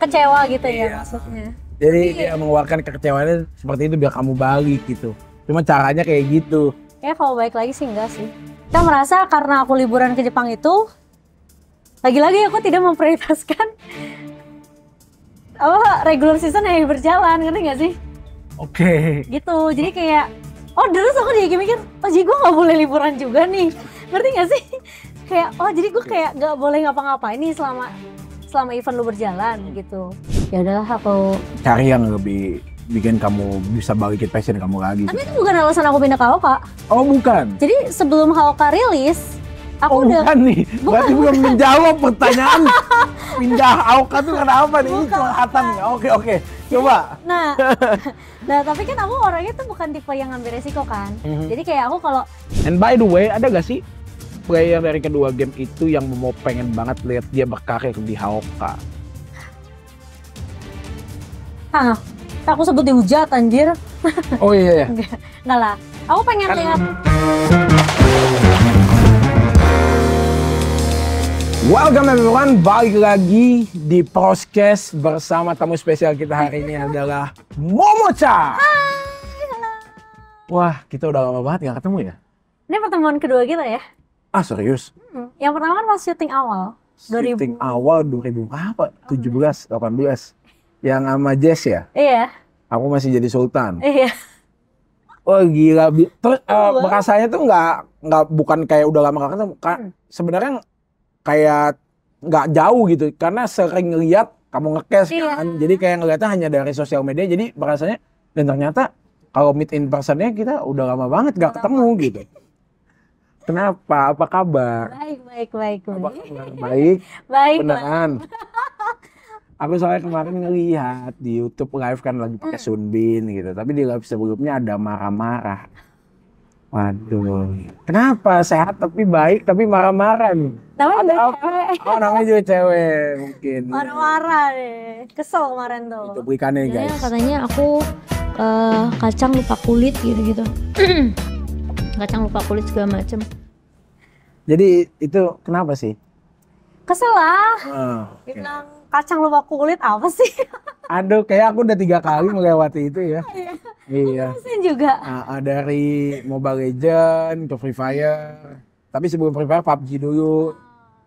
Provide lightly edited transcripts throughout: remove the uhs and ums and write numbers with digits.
kecewa gitu ya maksudnya. Jadi dia mengeluarkan kekecewaannya seperti itu biar kamu balik gitu. Cuma caranya kayak gitu. Ya kalau balik lagi sih enggak sih. Kita merasa karena aku liburan ke Jepang itu, lagi-lagi aku tidak memprioritaskan regular season yang berjalan, ngerti nggak sih? Oke. Gitu, jadi kayak, terus aku jadi mikir, jadi gue nggak boleh liburan juga nih, ngerti nggak sih? Kayak, jadi gue kayak nggak boleh ngapa-ngapain nih selama event lu berjalan gitu. Ya udahlah aku Cari yang lebih bikin kamu bisa balikin passion kamu lagi. Tapi itu bukan alasan aku pindah ke Aoka. Oh bukan? Jadi sebelum Aoka rilis, aku udah... Bukan nih, berarti belum menjawab pertanyaan. Pindah Aoka tuh kenapa nih? Ini curhatan ya? Oke, coba. Nah, tapi kan aku orangnya tuh bukan tipe yang ngambil resiko kan. Jadi kayak aku kalau... And by the way, ada gak sih player dari kedua game itu yang mau pengen banget lihat dia berkarir di Aoka? Aku sebut dihujat anjir. Oh iya. Enggak lah. Aku pengen lihat. Welcome everyone, balik lagi di podcast bersama tamu spesial kita hari ini adalah Momo-chan. Wah, kita udah lama banget gak ketemu ya? Ini pertemuan kedua kita ya? Ah serius? Yang pertama kan pas syuting awal. Syuting awal 2000 apa? 17, 18. Yang sama Jess ya? Iya. Aku masih jadi Sultan. Iya. Oh gila. Terus berasanya tuh nggak bukan kayak udah lama gak ketemu. Sebenarnya kayak nggak jauh gitu. Karena sering lihat kamu nge-cast kan. Jadi kayak ngeliatnya hanya dari sosial media. Jadi berasanya dan ternyata kalau meet in personnya kita udah lama banget gak ketemu gitu. Kenapa? Apa kabar? Baik. Apa kabar? Baik. Beneran. Aku soalnya kemarin ngelihat di YouTube live kan lagi pakai Sunbin gitu. Tapi di live sebelumnya ada marah-marah. Waduh. Kenapa? Sehat tapi baik tapi marah-marah nih. Namanya juga cewek. Oh namanya juga cewek mungkin. Marah-marah deh. Kesel kemarin tuh. Itu berikannya guys. Katanya aku kacang lupa kulit gitu-gitu. Kacang lupa kulit segala macem. Jadi itu kenapa sih? Kesel lah. Bilang kacang lupa kulit apa sih? Aduh, kayak aku udah 3 kali melewati itu ya. Iya. Mesin juga. Dari Mobile Legends ke Free Fire. Tapi sebelum Free Fire PUBG dulu.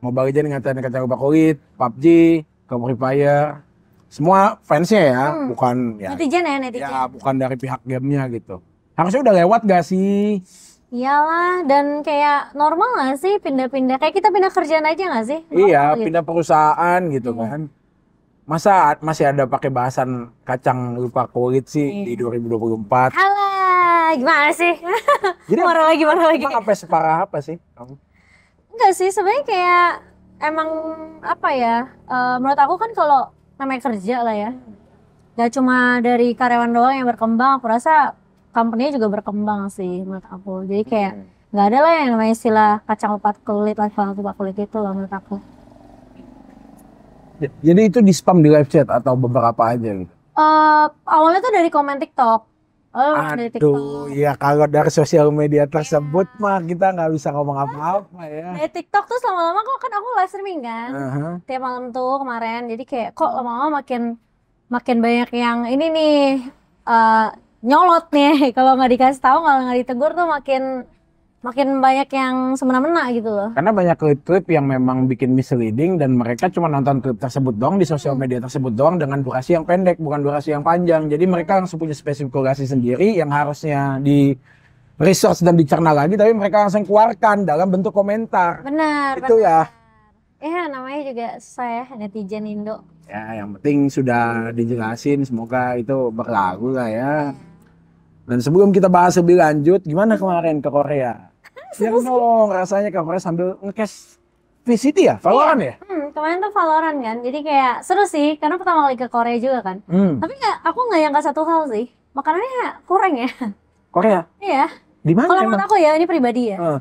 Mobile Legends ngatain kacang lupa kulit, PUBG ke Free Fire. Semua fansnya ya, bukan ya. Netizen ya, netizen. Ya, bukan dari pihak gamenya gitu. Harusnya udah lewat gak sih? Iyalah, dan kayak normal gak sih pindah-pindah? Kayak kita pindah kerjaan aja gak sih? Normal iya, gitu. pindah perusahaan gitu kan. Masa masih ada pakai bahasan kacang lupa kulit sih di 2024? Alah, gimana sih? Jadi marah lagi. Emang sampai separah apa sih kamu? Enggak sih, sebenarnya kayak emang apa ya? Menurut aku kan kalau namanya kerja lah ya. Gak cuma dari karyawan doang yang berkembang, aku rasa company juga berkembang sih menurut aku. Jadi kayak nggak ada lah yang namanya istilah kacang lupa kulit, lupa kulit itu lah menurut aku. Jadi itu di spam di live chat atau beberapa aja gitu? Awalnya tuh dari komen TikTok. Dari TikTok. Ya kalau dari sosial media tersebut mah kita nggak bisa ngomong apa-apa ya. Dari TikTok tuh lama-lama kok kan aku live streaming kan, tiap malam tuh kemarin. Jadi kayak kok lama-lama makin banyak yang ini nih. Nyolot nih, kalau nggak dikasih tahu, kalau nggak ditegur tuh makin banyak yang semena-mena gitu loh. Karena banyak klip-klip yang memang bikin misleading dan mereka cuma nonton klip tersebut doang di sosial media tersebut doang dengan durasi yang pendek, bukan durasi yang panjang. Jadi mereka langsung punya spesifikasi sendiri yang harusnya di research dan dicerna lagi, tapi mereka langsung keluarkan dalam bentuk komentar. Benar. Itu ya. Ya namanya juga saya netizen Indo. Ya yang penting sudah dijelasin, semoga itu berlalu lah ya. Dan sebelum kita bahas lebih lanjut, gimana kemarin ke Korea? Yang dong rasanya ke Korea sambil nge-cast VCT ya? Valorant ya? Kemarin tuh Valorant kan, jadi kayak seru sih, karena pertama kali ke Korea juga kan. Tapi aku nggak nyangka satu hal sih, makanannya kurang ya. Korea? Iya. Di mana? Kalau menurut aku ya, ini pribadi ya.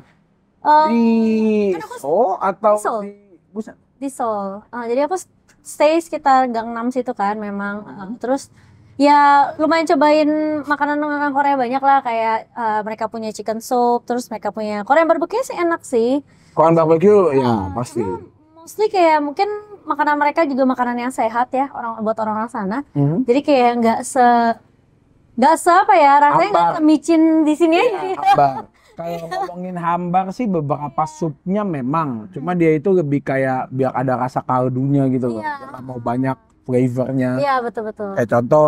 Di Seoul atau di Busan? Di Seoul. Jadi aku stay sekitar Gang 6 situ kan memang. Terus ya lumayan cobain makanan Korea banyak lah, kayak mereka punya chicken soup, terus mereka punya Korean barbecue sih enak sih. Korean barbecue ya pasti. Mostly kayak mungkin makanan mereka juga makanan yang sehat ya, buat orang-orang sana. Mhm. Jadi kayak nggak se apa ya, rasanya nggak Hambar. semicin di sini aja. Hambar. Kalau ngomongin hambar sih beberapa supnya memang, cuma dia itu lebih kayak biar ada rasa kaldunya gitu loh. Iya. Nggak mau banyak flavornya. Iya, betul-betul. Kayak contoh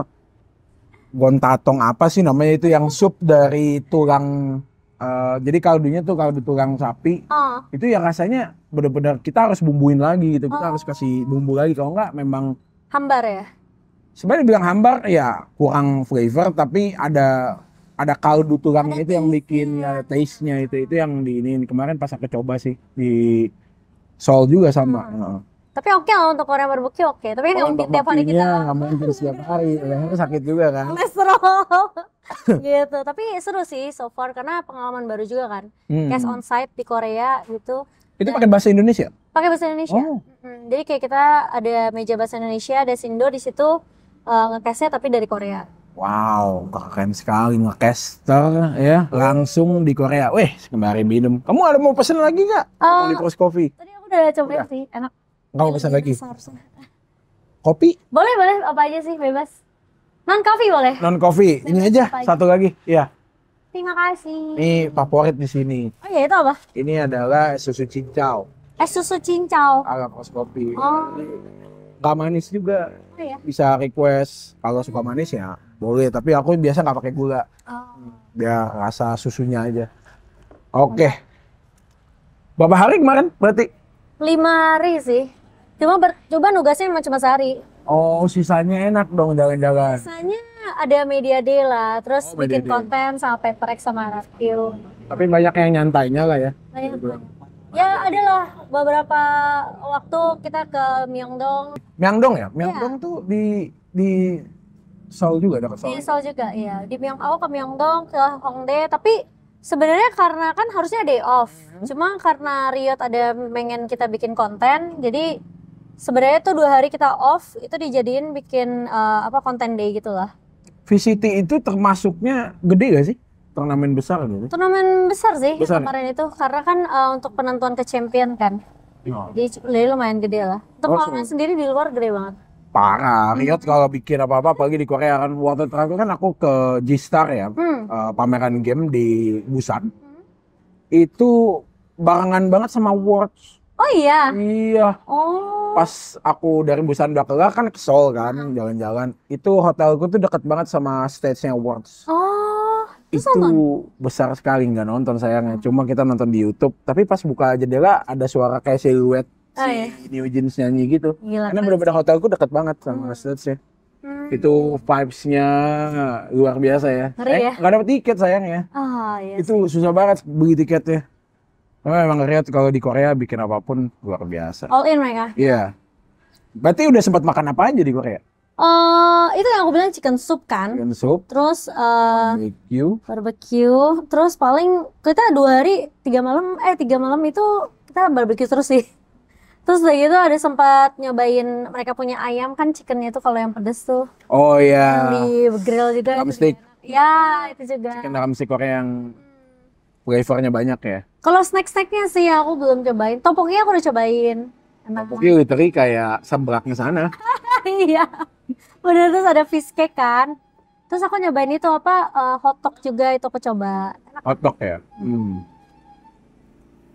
gontatong apa sih namanya itu yang sup dari tulang, jadi kaldunya tuh kaldu tulang sapi. Oh, Itu ya rasanya bener-bener kita harus bumbuin lagi gitu. Kita harus kasih bumbu lagi, kalau enggak memang hambar ya. sebenarnya dibilang hambar ya kurang flavor, tapi ada kaldu tulangnya itu yang bikin ya taste-nya itu yang di ini kemarin pas aku coba sih di Seoul juga sama. Heeh. Tapi oke lah untuk Korea barbecue oke. Tapi nggak mungkin tiap hari kita Nggak mungkin setiap hari, lehernya sakit juga kan. kolesterol gitu. Tapi seru sih so far karena pengalaman baru juga kan. Case on site di Korea gitu. Itu pakai bahasa Indonesia? Pakai bahasa Indonesia. Oh. Jadi kayak kita ada meja bahasa Indonesia, ada Sindo di situ nge-case-nya tapi dari Korea. Wow, keren sekali nge-caster ya, langsung di Korea. Weh, kembali minum. Kamu ada mau pesen lagi nggak? Only Coffee. Tadi aku udah cobain sih, enak. Kamu pesen lagi? Seharusnya. Kopi? Boleh, apa aja sih, bebas. Non coffee boleh. Non coffee. Ini aja, satu lagi. Iya. Terima kasih. Ini favorit di sini. Oh iya, itu apa? Ini adalah susu cincau Susu cincau. ala kos kopi. Oh. Gak manis juga. Oh iya. Bisa request kalau suka manis ya boleh. Tapi aku biasa nggak pakai gula. Oh. Biar rasa susunya aja. Oke. Berapa hari kemarin berarti? 5 hari sih. Coba nugasnya emang cuma sehari. Oh, sisanya enak dong jalan-jalan. Biasanya ada media day lah, terus Media bikin day. konten sama Paper X sama Rafil. Tapi banyak yang nyantainya lah ya. Banyak. Ya adalah beberapa waktu kita ke Myeongdong. Myeongdong ya? Myeongdong tuh di Seoul juga, dekat Seoul. Di Seoul juga, iya. Aku ke Myeongdong, ke Hongdae, tapi sebenarnya karena kan harusnya day off. Cuma karena Riot ada pengen kita bikin konten, jadi sebenarnya tuh 2 hari kita off itu dijadiin bikin konten day gitu lah. VCT itu termasuknya gede gak sih? Turnamen besar gitu. Turnamen besar sih Besar ya? kemarin itu karena kan untuk penentuan ke champion kan. Jadi lumayan gede lah. Untuk Oh, pengalaman sendiri di luar gede banget. Parah, Riot kalau bikin apa-apa apalagi di Korea kan. Waktu terakhir kan aku ke G-Star ya, pameran game di Busan. Itu barengan banget sama Worlds. Oh iya. Iya, Oh. pas aku dari Busan udah kelar kan ke Seoul kan, jalan-jalan. Itu hotelku tuh deket banget sama stage-nya Worlds. Oh. Terus Itu nonton? besar sekali, nggak nonton sayangnya. Cuma kita nonton di YouTube. Tapi pas buka jendela ada suara kayak siluet Oh, iya. New Jeans nyanyi gitu. Gila. Karena bener-bener hotelku deket banget sama stage-nya. Itu vibes-nya luar biasa ya. Ngeri ya? Nggak dapet tiket sayangnya. Oh iya. Itu susah banget beli tiketnya. Emang Riot kalau di Korea bikin apapun luar biasa. All in mereka. Iya. Berarti udah sempat makan apa aja di Korea? Itu yang aku bilang chicken soup kan. Chicken soup, Terus barbecue. barbecue. Terus paling kita 2 hari 3 malam 3 malam itu kita barbecue terus sih. Terus udah gitu ada sempat nyobain mereka punya ayam kan chickennya itu kalau yang pedes tuh. Oh iya. Di grill juga. Drumstick. Ya itu juga. Chicken drumstick Korea yang flavornya banyak ya. Kalau snack-snacknya sih aku belum cobain. Tteokbokki aku udah cobain. Enak. Tteokbokki literally kayak seblaknya sana. Iya. Bener, terus ada fish cake kan. Terus aku nyobain itu hotdog juga itu aku coba. Enak. Hotdog ya.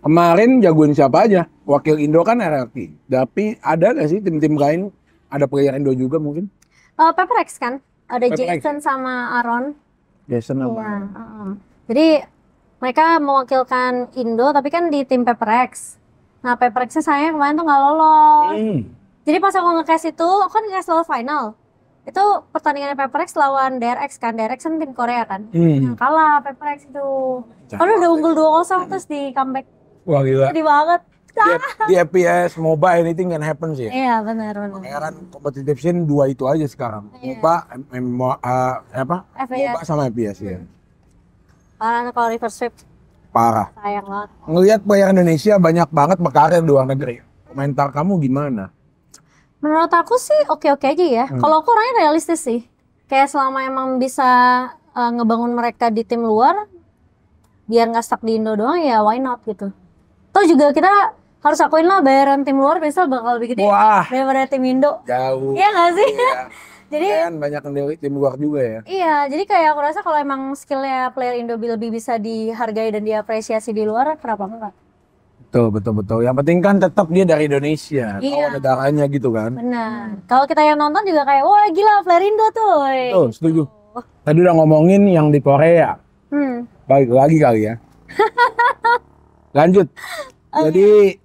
Kemarin jagoin siapa aja? Wakil Indo kan RRQ. Tapi ada nggak sih tim-tim lain? Ada player Indo juga mungkin? Paper X kan. Ada Paper X. Jason sama Aaron. Jason apa? Iya. Jadi mereka mewakilkan Indo tapi kan di tim Paper X. Nah Paper X-nya sayang kemarin tuh nggak lolos. Jadi pas aku nge-cast itu, aku kan nge-cast lolos final. Itu pertandingannya Paper X lawan DRX kan. DRX kan tim Korea kan. Yang kalah Paper X itu. Kalau udah unggul 2-0 terus di comeback. Wah gila. Sedih banget. Di FPS, MOBA, anything can happen sih. Iya benar. Kan competitive scene 2 itu aja sekarang. MOBA, MOBA sama FPS ya. Karena kalau reverse sweep Parah. sayang banget. Ngelihat player Indonesia banyak banget berkarir di luar negeri. Komentar kamu gimana? Menurut aku sih oke-oke aja ya. Kalau aku orangnya realistis sih. Kayak selama emang bisa ngebangun mereka di tim luar, biar nggak stuck di Indo doang ya why not gitu. Toh juga kita harus akuin lah bayaran tim luar biasa bakal lebih gede Wah, daripada tim Indo. jauh. Iya nggak sih? Iya. Jadi Kan banyak yang dari tim luar juga ya. iya, jadi kayak aku rasa kalau emang skillnya player Indo lebih bisa dihargai dan diapresiasi di luar, kenapa enggak? Betul. Yang penting kan tetap dia dari Indonesia. Tahu Iya. negaranya gitu kan. Benar. Kalau kita yang nonton juga kayak, wah gila player Indo tuh. Tuh, setuju. Tadi udah ngomongin yang di Korea. Balik lagi kali ya. Lanjut. Jadi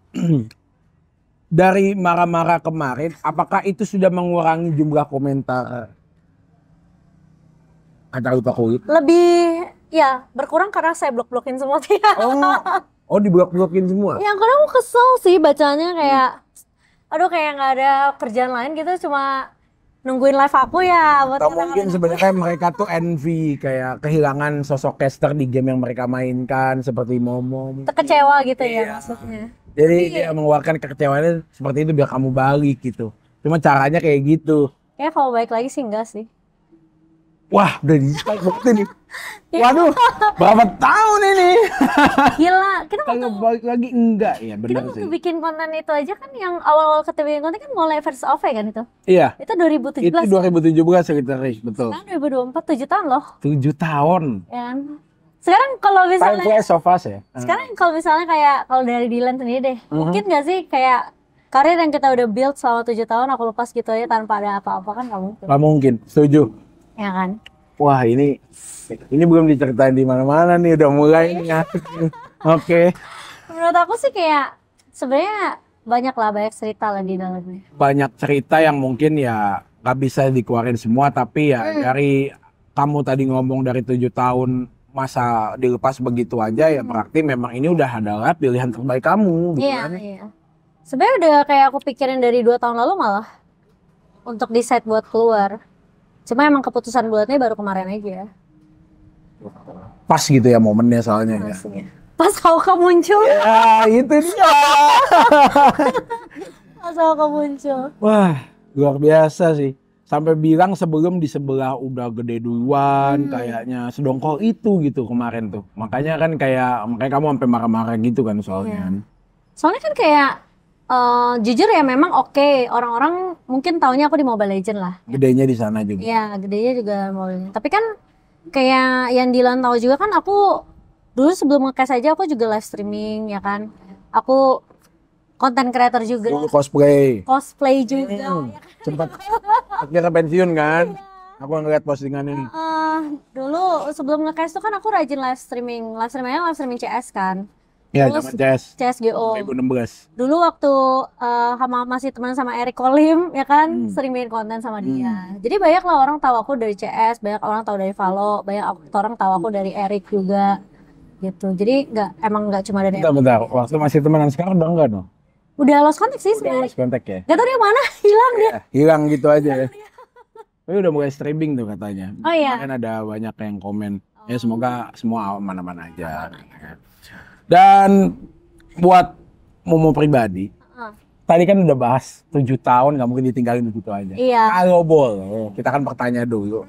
dari marah-marah kemarin, apakah itu sudah mengurangi jumlah komentar kata lupa kulit? Lebih ya berkurang karena saya blok-blokin semua dia. Oh diblok-blokin semua? Yang kadang aku kesel sih bacanya kayak, aduh kayak nggak ada kerjaan lain gitu, cuma nungguin live aku ya. Buat Atau mungkin sebenarnya mereka tuh envy kayak kehilangan sosok caster di game yang mereka mainkan seperti Momo. kecewa gitu ya Iya. maksudnya. Jadi dia mengeluarkan kekecewaannya seperti itu biar kamu balik gitu. Cuma caranya kayak gitu. Kayak kalau balik lagi sih enggak sih. Wah, udah di-strike bukti nih. Waduh, berapa tahun ini? Gila, kita Kalau balik lagi enggak ya, kita benar waktu sih. bikin konten itu aja kan yang awal-awal kita bikin konten kan mulai first off ya kan itu. Iya, Itu 2017. itu 2017 sekitar, betul. Sekarang 2024 7 tahun loh. 7 tahun. Ya kan? Sekarang kalau Time misalnya flies so fast ya. sekarang kalau misalnya kayak kalau dari Dylan sendiri deh, mungkin gak sih kayak karir yang kita udah build selama 7 tahun aku lepas gitu aja tanpa ada apa-apa kan gak mungkin. Nggak mungkin, setuju. Ya kan? Wah, ini belum diceritain di mana-mana nih, udah mulai nih asik nih. Oke. Menurut aku sih kayak sebenarnya banyak cerita lah di dalamnya. Banyak cerita yang mungkin ya nggak bisa dikeluarin semua, tapi ya dari kamu tadi ngomong dari 7 tahun masa dilepas begitu aja ya berarti memang ini udah adalah pilihan terbaik kamu gitu Iya, kan. iya. Sebenarnya udah kayak aku pikirin dari 2 tahun lalu malah untuk decide buat keluar. Cuma emang keputusan bulatnya baru kemarin aja. Pas gitu ya momennya soalnya ya. Maksudnya. Pas Hauka muncul, Ya itu dia. pas Hauka muncul. Wah, luar biasa sih. Sampai bilang sebelum di sebelah udah gede duluan kayaknya sedongkol itu gitu kemarin tuh. Makanya kan makanya kamu sampai marah-marah gitu kan soalnya. Soalnya kan kayak jujur ya memang oke, orang-orang mungkin taunya aku di Mobile Legends lah. Gedenya di sana juga. Iya, gedenya juga Mobile Legends. Tapi kan kayak yang Dilan tahu juga kan aku dulu sebelum nge-cast aja aku juga live streaming ya kan. Aku konten creator juga. Dulu cosplay juga. Ya kan? sempat akhirnya pensiun kan. Aku ngeliat postingannya nih. Dulu sebelum nge-cast tuh kan aku rajin live streaming CS kan. Ya, Terus zaman CS CSGO. 2016. Dulu waktu masih teman sama Eric Kolim ya kan, sering bikin konten sama dia. Jadi banyak lah orang tahu aku dari CS, banyak orang tahu dari Valo, banyak orang tahu aku dari Eric juga gitu. Jadi emang nggak cuma dari Bentar. Waktu masih temenan sekarang udah enggak dong? Udah lost contact sih Udah sebenarnya. lost contact ya? Gak tau dia mana, hilang dia. Ya, hilang gitu aja ya. Tapi udah mulai streaming tuh katanya. Oh iya. Kemarin ada banyak yang komen. Ya semoga semua aman-aman aja. Dan buat Momo pribadi, tadi kan udah bahas 7 tahun gak mungkin ditinggalin begitu aja. Iya. Kalau boleh, kita kan bertanya dulu.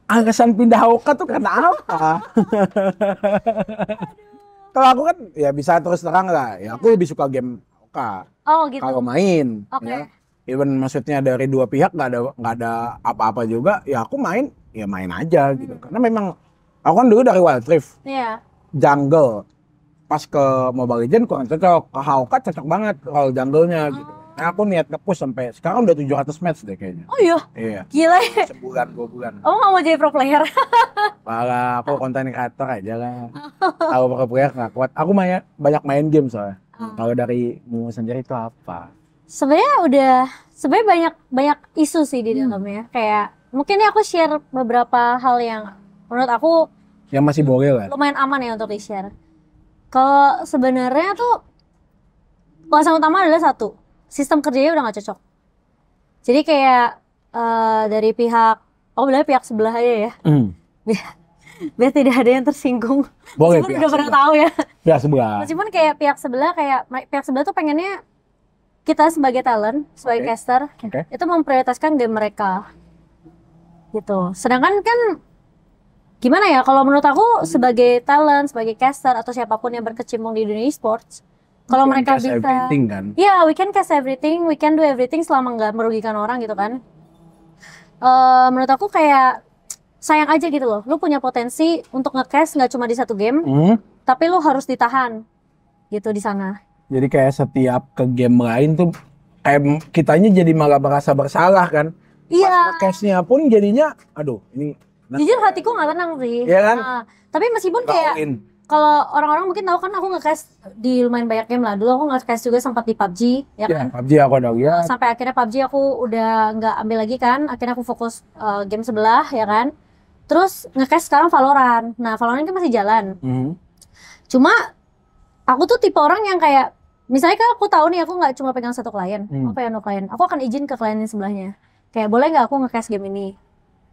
Alasan pindah Hoka tuh karena apa? Kalau aku kan ya bisa terus terang lah, ya aku lebih suka game Hoka. Oh gitu. Kalau main, Oke. ya. Even maksudnya dari dua pihak nggak ada apa-apa juga, ya aku main aja gitu. Karena memang aku kan dulu dari Wild Rift, Iya. jungle. Pas ke Mobile Legends kurang cocok, ke Hoka cocok banget kalau jungle-nya gitu. Nah, aku niat nge-push sampai sekarang udah 700 match deh kayaknya. Oh iya. Iya. Gila ya. Sebulan, 2 bulan. Oh nggak mau jadi pro player? Malah aku konten kreator aja lah. Kalau pro player nggak kuat. Aku banyak main game soalnya. Kalau dari Momo sendiri itu apa? Sebenarnya banyak isu sih di dalamnya. Kayak mungkin ya aku share beberapa hal yang menurut aku Yang masih boleh lah. lumayan aman ya untuk di-share. Kalau sebenarnya tuh alasan utama adalah satu, sistem kerjanya udah nggak cocok. Jadi kayak dari pihak sebelah aja ya, biar tidak ada yang tersinggung. Boleh Meskipun pihak udah pernah sebelah. tahu ya. Pihak sebelah. Meskipun kayak pihak sebelah tuh pengennya kita sebagai talent, sebagai Oke. caster, Oke. itu memprioritaskan game mereka. Gitu. Sedangkan kan gimana ya, kalau menurut aku sebagai talent, sebagai caster atau siapapun yang berkecimpung di dunia e-sports, Kalau Can mereka cash bisa, everything kan. ya we can cash everything, we can do everything selama nggak merugikan orang gitu kan. Menurut aku kayak sayang aja gitu loh. Lu punya potensi untuk nge-cash nggak cuma di satu game, tapi lu harus ditahan gitu di sana. Jadi kayak setiap ke game lain tuh kayak kitanya jadi malah merasa bersalah kan. Iya. Pas cash-nya pun jadinya aduh ini Jujur hatiku nggak tenang sih. Iya kan? Nah, tapi meskipun kayak all-in. kalau orang-orang mungkin tahu kan aku nge-cash di lumayan banyak game lah. Dulu aku nge-cash juga sempat di PUBG, ya kan? Ya, PUBG aku ada lihat. Sampai akhirnya PUBG aku udah nggak ambil lagi kan. Akhirnya aku fokus game sebelah, ya kan? Terus nge-cash sekarang Valorant. Nah, Valorant kan masih jalan. Cuma aku tuh tipe orang yang kayak, misalnya kan aku tahu nih aku nggak cuma pegang satu klien, aku pegang 2 klien. Aku akan izin ke klien yang sebelahnya. Kayak boleh nggak aku nge-cash game ini?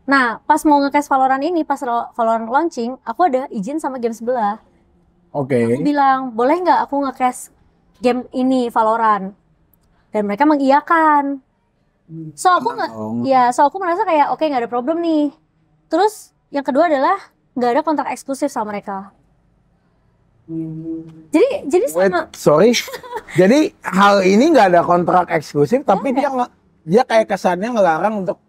Nah, pas mau nge-cash Valorant ini, pas Valorant launching, aku ada izin sama game sebelah. Oke. Aku bilang, boleh nggak aku nge-cash game ini Valorant? Dan mereka mengiyakan. So aku so aku merasa kayak oke, nggak ada problem nih. Terus yang kedua adalah nggak ada kontrak eksklusif sama mereka. Jadi sama. Sorry. Jadi hal ini nggak ada kontrak eksklusif, tapi dia kayak kesannya ngelarang untuk.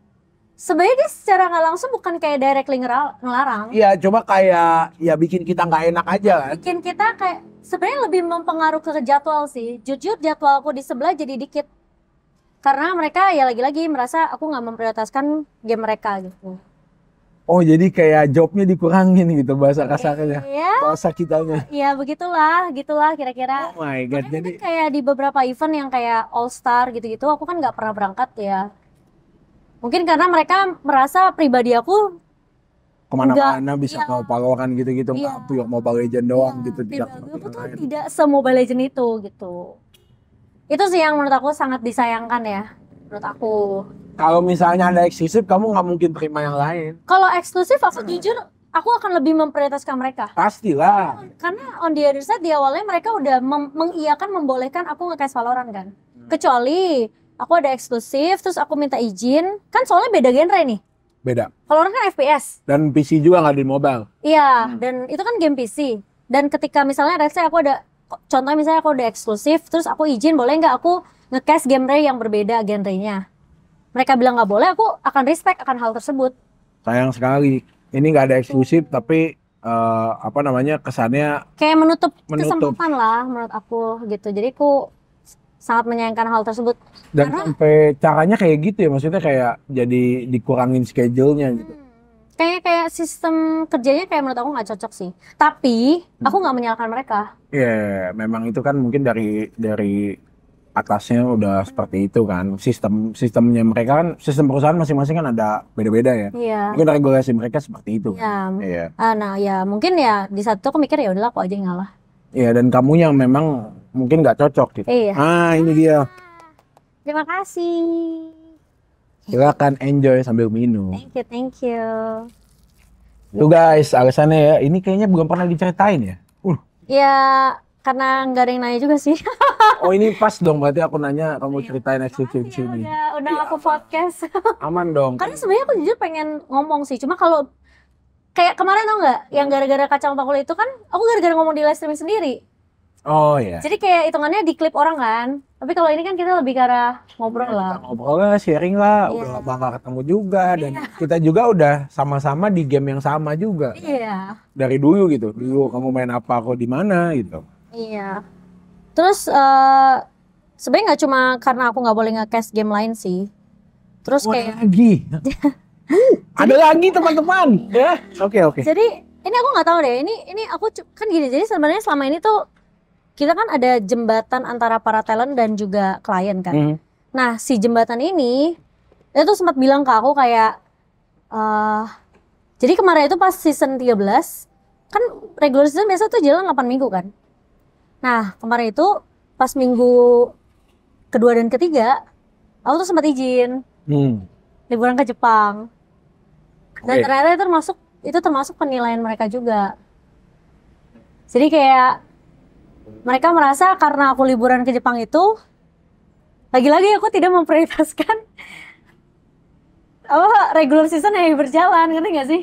Sebenarnya dia secara nggak langsung bukan kayak directly ngelarang. Iya, coba kayak ya bikin kita nggak enak aja kan. Bikin kita kayak sebenarnya lebih mempengaruhi ke jadwal sih. Jujur jadwalku di sebelah jadi dikit. Karena mereka ya lagi-lagi merasa aku nggak memprioritaskan game mereka gitu. Oh, jadi kayak jobnya dikurangin gitu bahasa kasarnya. Iya. Bahasa kitanya. Iya, gitulah kira-kira. Oh my god, Makanya jadi kan kayak di beberapa event yang kayak All Star gitu-gitu, aku kan nggak pernah berangkat ya. Mungkin karena mereka merasa pribadi aku kemana-mana bisa mau Valorant gitu-gitu, Iya. nggak Mobile Legend doang gitu. Pribadi aku tuh tidak se-Mobile Legend itu gitu. Itu sih yang menurut aku sangat disayangkan ya, menurut aku. Kalau misalnya ada eksklusif, kamu nggak mungkin terima yang lain. Kalau eksklusif aku jujur, aku akan lebih memprioritaskan mereka. Pastilah. Karena on the other side di awalnya mereka udah mengiyakan, membolehkan aku nge-cash Valorant kan. Kecuali aku ada eksklusif, terus aku minta izin, kan soalnya beda genre nih. Beda. Valorant kan FPS. Dan PC juga nggak di mobile. Iya, dan itu kan game PC. Dan ketika misalnya let's say aku ada, contohnya misalnya aku ada eksklusif, terus aku izin boleh nggak aku nge-cash genre yang berbeda genrenya. Mereka bilang nggak boleh, aku akan respect akan hal tersebut. Sayang sekali. Ini nggak ada eksklusif, tapi kesannya kayak menutup kesempatan lah menurut aku gitu. Jadi aku sangat menyayangkan hal tersebut. Dan sampai caranya kayak gitu ya, maksudnya kayak jadi dikurangin schedule-nya gitu. Kayak sistem kerjanya kayak menurut aku nggak cocok sih. Tapi aku nggak menyalahkan mereka. Iya, memang itu kan mungkin dari atasnya udah seperti itu kan. Sistemnya mereka kan, sistem perusahaan masing-masing kan ada beda-beda ya. Iya. Mungkin regulasi mereka seperti itu. Iya. Nah ya mungkin ya di satu aku mikir ya udahlah aku aja yang ngalah. Iya, dan kamu yang memang mungkin nggak cocok gitu. Iya. Ini dia. Terima kasih. Silakan enjoy sambil minum. Thank you. Tuh guys, alasannya ya, ini kayaknya belum pernah diceritain ya. Ya karena nggak ada yang nanya juga sih. Oh ini pas dong, berarti aku nanya kamu ceritain eksklusif di sini. Udah aku podcast. Aman dong. Karena sebenarnya aku jujur pengen ngomong sih, cuma kalau kayak kemarin tau nggak, yang gara-gara kacang bakul itu kan, aku gara-gara ngomong di live streaming sendiri. Oh iya. Jadi kayak hitungannya di klip orang kan. Tapi kalau ini kan kita lebih ke arah ngobrol lah. Ngobrol lah, sharing lah. Udah lama gak ketemu juga. Dan kita juga udah sama-sama di game yang sama juga. Iya. Dari dulu gitu. Dulu kamu main apa, aku di mana gitu. Iya. Terus sebenarnya nggak cuma karena aku nggak boleh nge-cash game lain sih. Terus kayak lagi. Ada lagi teman-teman. Ya. Oke. Jadi ini aku nggak tahu deh. Ini aku kan gini. Jadi sebenarnya selama ini tuh kita kan ada jembatan antara para talent dan juga klien kan. Nah si jembatan ini dia tuh sempat bilang ke aku kayak jadi kemarin itu pas season 13 kan regular season biasa tuh jalan 8 minggu kan. Nah kemarin itu pas minggu kedua dan ketiga aku tuh sempat izin liburan ke Jepang. Dan ternyata itu termasuk penilaian mereka juga. Jadi kayak mereka merasa karena aku liburan ke Jepang itu, lagi-lagi aku tidak memprioritaskan regular season yang berjalan, ngerti gak sih?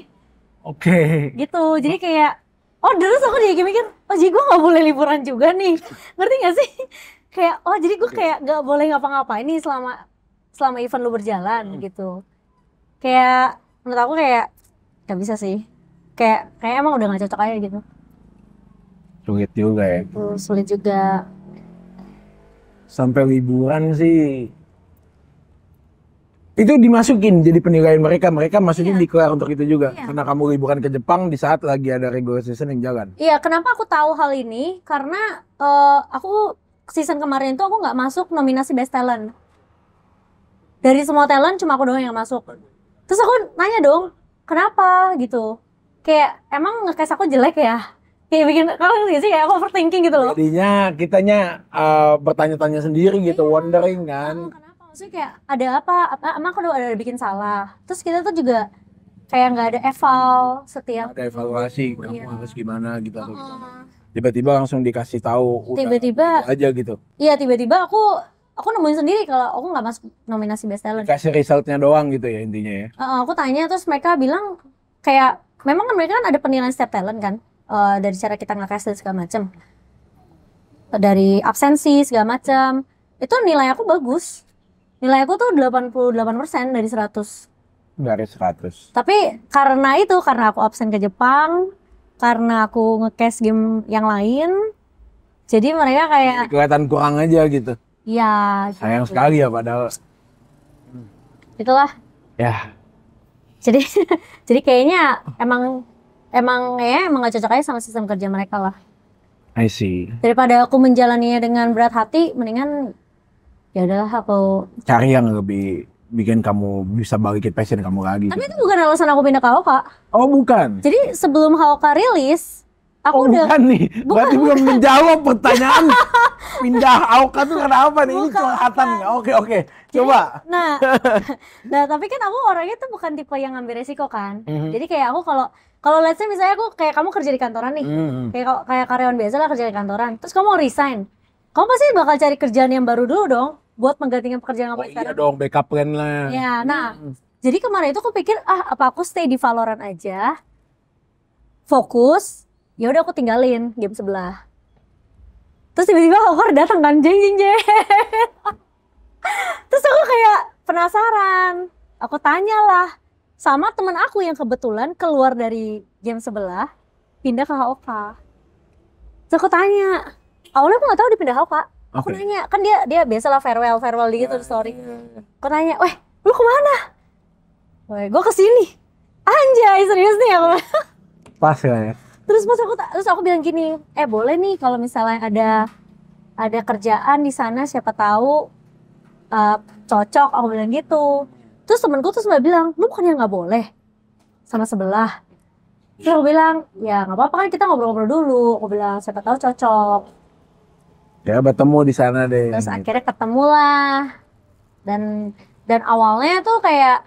Oke. Gitu, jadi kayak, Oh terus aku jadi mikir, oh jadi gue nggak boleh liburan juga nih, ngerti gak sih? Kayak oh jadi gue kayak nggak boleh ngapa-ngapain nih selama event lu berjalan gitu. Kayak menurut aku kayak nggak bisa sih, kayak emang udah nggak cocok aja gitu. Sulit juga ya. Sulit juga. Sampai liburan sih itu dimasukin jadi penilaian mereka masukin declare untuk itu juga karena kamu liburan ke Jepang di saat lagi ada regular season yang jalan. Iya, kenapa aku tahu hal ini? Karena aku season kemarin tuh aku nggak masuk nominasi Best Talent. Dari semua talent cuma aku doang yang masuk. Terus aku nanya dong, kenapa gitu? Kayak emang nge-cast aku jelek ya? Kayak bikin kalau sih kayak aku overthinking gitu loh. Jadinya kitanya bertanya-tanya sendiri gitu, wondering kan. Kenapa? Maksudnya kayak ada apa? Emang aku ada bikin salah. Terus kita tuh juga kayak nggak ada eval setiap. Ada evaluasi, kamu harus gimana gitu. Tiba-tiba langsung dikasih tahu. Tiba-tiba aja gitu. Iya tiba-tiba aku nemuin sendiri kalau aku nggak masuk nominasi Best Talent. Kasih resultnya doang gitu ya intinya ya. Aku tanya terus mereka bilang kayak memang kan mereka kan ada penilaian setiap talent kan. Dari cara kita nge-cast dan segala macam, dari absensi segala macam, itu nilai aku bagus. Nilai aku tuh 88% dari 100. Dari 100. Tapi karena aku absen ke Jepang, karena aku nge-cast game yang lain, jadi mereka kayak kelihatan kurang aja gitu. Iya. Sayang sekali ya padahal. Itulah. Ya. Jadi kayaknya emang gak cocok aja sama sistem kerja mereka lah. I see. Daripada aku menjalaninya dengan berat hati, mendingan ya udahlah aku cari yang lebih bikin kamu bisa balikin passion kamu lagi. Tapi itu bukan alasan aku pindah ke HOK. Oh bukan. Jadi sebelum HOK rilis, aku udah bukan nih. Berarti belum menjawab pertanyaan. Pindah HOK tuh kenapa nih? Ini curhatan nih. Oke. Coba. Nah, tapi kan aku orangnya tuh bukan tipe yang ngambil resiko kan. Jadi kayak aku kalau let's say misalnya aku kayak kamu kerja di kantoran nih, kayak karyawan biasa lah kerja di kantoran. Terus kamu mau resign, kamu pasti bakal cari kerjaan yang baru dulu dong, buat menggantikan pekerjaan kamu sekarang. Iya dong, backup plan lah. Ya, nah, jadi kemarin itu aku pikir apa aku stay di Valorant aja, fokus, ya udah aku tinggalin game sebelah. Terus tiba-tiba Hawker datang kan, jeng. Terus aku kayak penasaran, aku tanyalah sama teman aku yang kebetulan keluar dari game sebelah pindah ke HOK. Terus aku tanya, awalnya aku nggak tahu dia pindah HOK. Aku nanya, kan dia biasalah farewell gitu story. Aku nanya, weh lu kemana? Weh gue kesini. Anjay serius nih aku. Pas ya. Terus aku bilang gini, boleh nih kalau misalnya ada kerjaan di sana siapa tahu cocok, aku bilang gitu. Terus temenku tuh sempat bilang, lu bukannya nggak boleh sama sebelah. Terus aku bilang, ya nggak apa-apa kan kita ngobrol-ngobrol dulu. Aku bilang siapa tahu cocok. Ya bertemu di sana deh. Terus akhirnya ketemu lah. Dan awalnya tuh kayak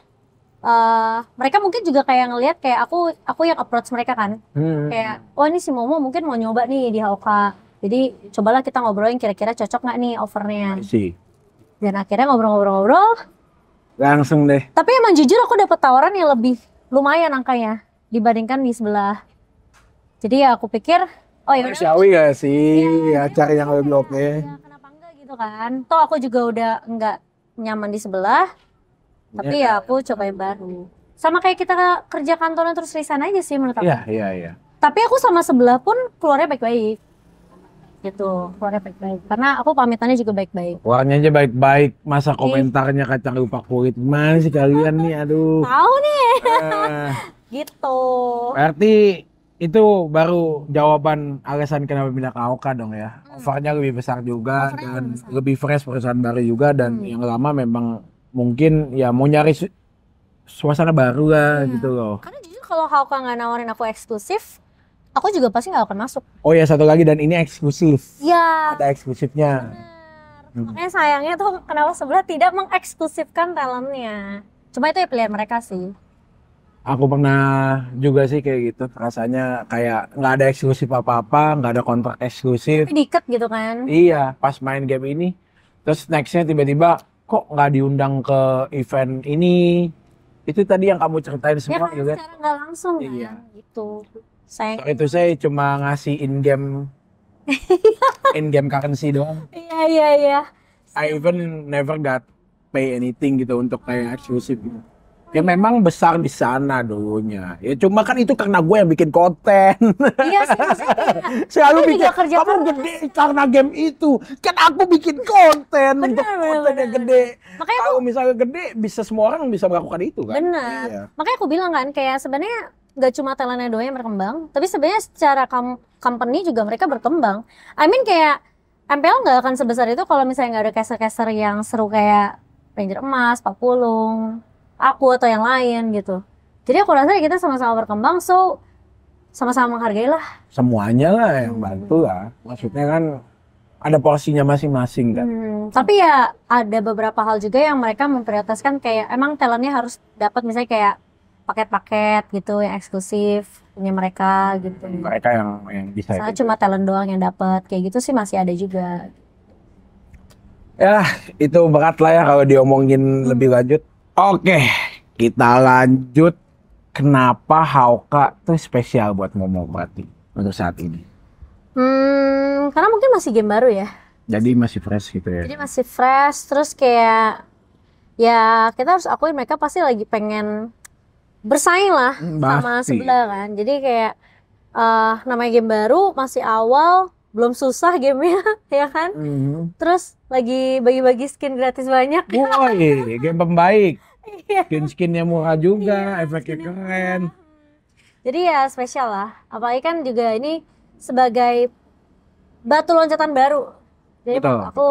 mereka mungkin juga kayak ngelihat kayak aku yang approach mereka kan. Kayak, oh ini si Momo mungkin mau nyoba nih di HOK. Jadi cobalah kita ngobrolin kira-kira cocok nggak nih offernya. Dan akhirnya ngobrol-ngobrol. Langsung deh. Tapi emang jujur aku dapet tawaran yang lebih lumayan angkanya dibandingkan di sebelah. Jadi ya aku pikir, oh ya udah. Manusiawi gak sih? Ya cari yang lebih oke. Ya, kenapa enggak gitu kan? Toh aku juga udah enggak nyaman di sebelah. Tapi ya aku coba yang baru. Sama kayak kita kerja kantoran terus resign aja sih menurut aku. Iya. Tapi aku sama sebelah pun keluarnya baik-baik. Gitu, keluarnya baik-baik. Karena aku pamitannya juga baik-baik. Keluarnya aja baik-baik, masa komentarnya kacang lupa kulit. Gimana sih kalian nih, aduh. Tahu nih. Gitu. Berarti itu baru jawaban alasan kenapa pindah ke HOK dong ya. Offernya lebih besar juga dan lebih fresh, perusahaan baru juga, dan yang lama memang mungkin ya mau nyari suasana baru lah gitu loh. Karena jujur kalau HOK nggak nawarin aku eksklusif, aku juga pasti nggak akan masuk. Oh ya satu lagi, dan ini eksklusif. Ya. Ada eksklusifnya. Makanya sayangnya tuh kenapa sebelah tidak mengeksklusifkan talentnya. Cuma itu ya pilihan mereka sih. Aku pernah juga sih kayak gitu. Rasanya kayak nggak ada eksklusif apa-apa, nggak ada kontrak eksklusif. Tapi diikat gitu kan. Iya, pas main game ini. Terus nextnya tiba-tiba kok nggak diundang ke event ini. Itu tadi yang kamu ceritain semua ya kan, secara nggak langsung kan. Iya. Gitu. Sayang. Sorry to say cuma ngasih in-game currency doang. Iya. I even never got pay anything gitu untuk kayak eksklusif gitu. Ya memang besar di sana dulunya. Ya cuma kan itu karena gue yang bikin konten. Iya sih, maksudnya kayak, Selalu aku bikin, juga kerja kamu keras. gede karena game itu. Kan aku bikin konten untuk konten yang gede. Makanya Kalau misalnya gede, bisa semua orang bisa melakukan itu kan. Benar. Iya. Makanya aku bilang kan kayak sebenarnya nggak cuma talentnya doang yang berkembang, tapi sebenarnya secara company juga mereka berkembang. I mean kayak MPL nggak akan sebesar itu kalau misalnya nggak ada caster-caster yang seru kayak Ranger Emas, Pak Pulung, aku atau yang lain gitu. Jadi aku rasa kita sama-sama berkembang, so sama-sama menghargai lah. Semuanya lah yang bantu lah. Maksudnya kan ada porsinya masing-masing kan. Tapi ya ada beberapa hal juga yang mereka memprioritaskan kayak emang talentnya harus dapat misalnya kayak paket-paket gitu yang eksklusif punya mereka gitu. Mereka yang bisa. Soalnya cuma talent doang yang dapat kayak gitu sih masih ada juga. Ya itu berat lah ya kalau diomongin lebih lanjut. Oke, kita lanjut. Kenapa Hauka tuh spesial buat Momo berarti untuk saat ini? Karena mungkin masih game baru ya. Jadi masih fresh gitu ya. Jadi masih fresh, terus kayak ya kita harus akuin mereka pasti lagi pengen bersaing lah sama Pasti. sebelah kan. Jadi kayak namanya game baru, masih awal, belum susah gamenya ya kan. Terus lagi bagi-bagi skin gratis banyak. Woi, game pembaik. Iya. Skin-skinnya murah juga, efeknya keren. Jadi ya spesial lah. Apalagi kan juga ini sebagai batu loncatan baru. Jadi Betul. aku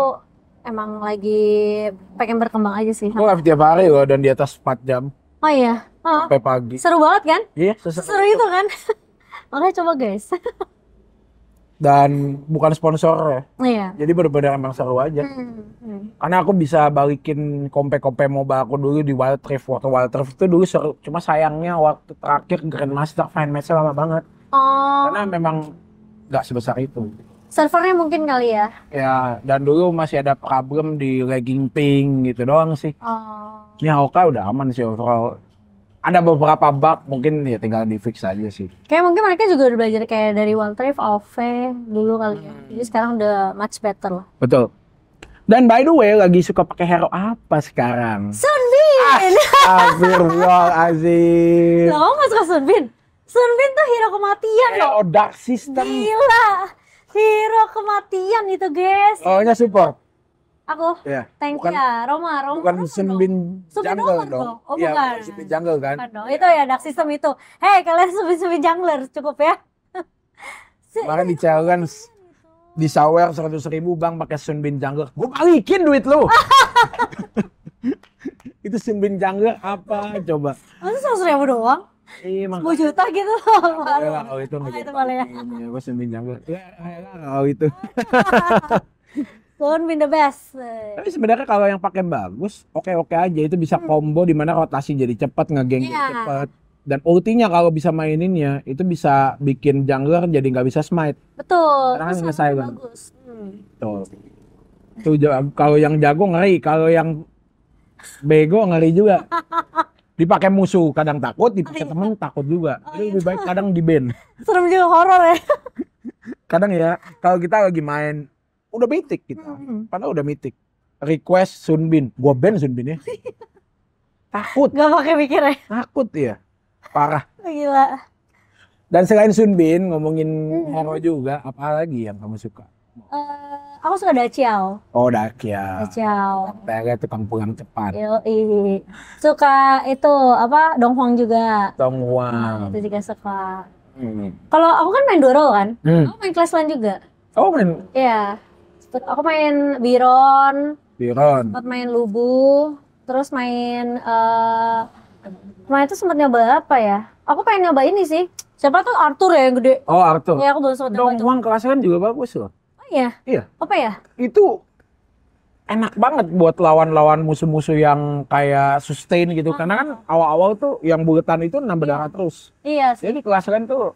emang lagi pengen berkembang aja sih. Gue live tiap hari loh dan di atas 4 jam Oh iya. sampai pagi. Seru banget kan? Iya, Seru itu kan? Makanya coba guys. Dan bukan sponsor ya. Iya. Jadi benar-benar emang seru aja. Karena aku bisa balikin kompe-kompe MOBA aku dulu di Wild Rift. Waktu Wild Rift itu dulu seru. Cuma sayangnya waktu terakhir Grandmaster Fine Match lama banget. Oh, Karena memang nggak sebesar itu. servernya mungkin kali ya. Ya, dan dulu masih ada problem di lagging ping gitu doang sih. Oh. Ini Hauka udah aman sih overall. Ada beberapa bug mungkin ya tinggal di fix aja sih. Kayak mungkin mereka juga udah belajar kayak dari Wild Rift, AoV dulu kali ya. Jadi sekarang udah much better lah. Betul. Dan by the way, lagi suka pakai hero apa sekarang? Sunbin! Astagfirullahaladzim. Lah, kamu gak suka Sunbin? Sunbin tuh hero kematian loh. Hero Dark System. Gila. Hero kematian itu guys. Oh, nya support. Aku Ya. tank Bukan- ya, Roma Bukan Sunbin Sunbin Jungle Roman dong. dong? Oh, Iya, bukan. Sunbin Jungle kan. Bukan dong. Itu ya dark system itu. Hei kalian Sunbin jungler cukup ya. Kemarin di challenge di sawer 100.000 bang pakai Sunbin Jungle. Gue balikin duit lu. Itu Sunbin Jungle apa coba? Masa 100.000 doang? Iya, 10 juta gitu loh. Lah, kalau itu nggak Itu boleh ya. Gue Sunbin Jungle. Ya, kalau itu. Sunbin the best. Tapi sebenarnya kalau yang pakai bagus, oke-oke aja. Itu bisa combo di mana rotasi jadi cepat, ngegeng Iya. cepat. Dan ultinya kalau bisa maininnya, itu bisa bikin jungler jadi nggak bisa smite. Betul. Karena Terus kan harganya nge-silent. bagus. Tuh. Tuh kalau yang jago ngeri, kalau yang bego ngeri juga. Dipakai musuh kadang takut, dipakai temen takut juga. Jadi lebih baik kadang di-ban. Serem juga horor ya. Kadang ya, kalau kita lagi main udah mythic kita. Padahal udah mythic. Request Sunbin, gua ban Sunbin ya. Takut, Gak pakai mikir ya. takut ya. Parah. Gila. Dan selain Sunbin, ngomongin hero juga, apa lagi yang kamu suka? Aku suka Daciao. Oh, Dakia. Daciao. Tele tukang pulang cepat. Yoi. Suka itu apa Donghuang juga. Tongwang. Itu juga suka. Kalau aku kan main Doro kan. Aku main Classland juga. Oh, main Iya. Aku main Biron, Biron. sempat main Lubu, terus main kemarin itu sempat nyoba apa ya? Aku pengen nyoba ini sih. Siapa tuh Arthur ya yang gede? Oh, Arthur. Ya aku belum sempat nyoba itu. Dongwang kelasnya kan juga bagus loh. Oh iya. Iya. Apa ya? Itu enak banget buat lawan-lawan musuh-musuh yang kayak sustain gitu. Karena kan awal-awal tuh yang buletan itu nambah darah terus. Iya sih. Jadi kelas lain tuh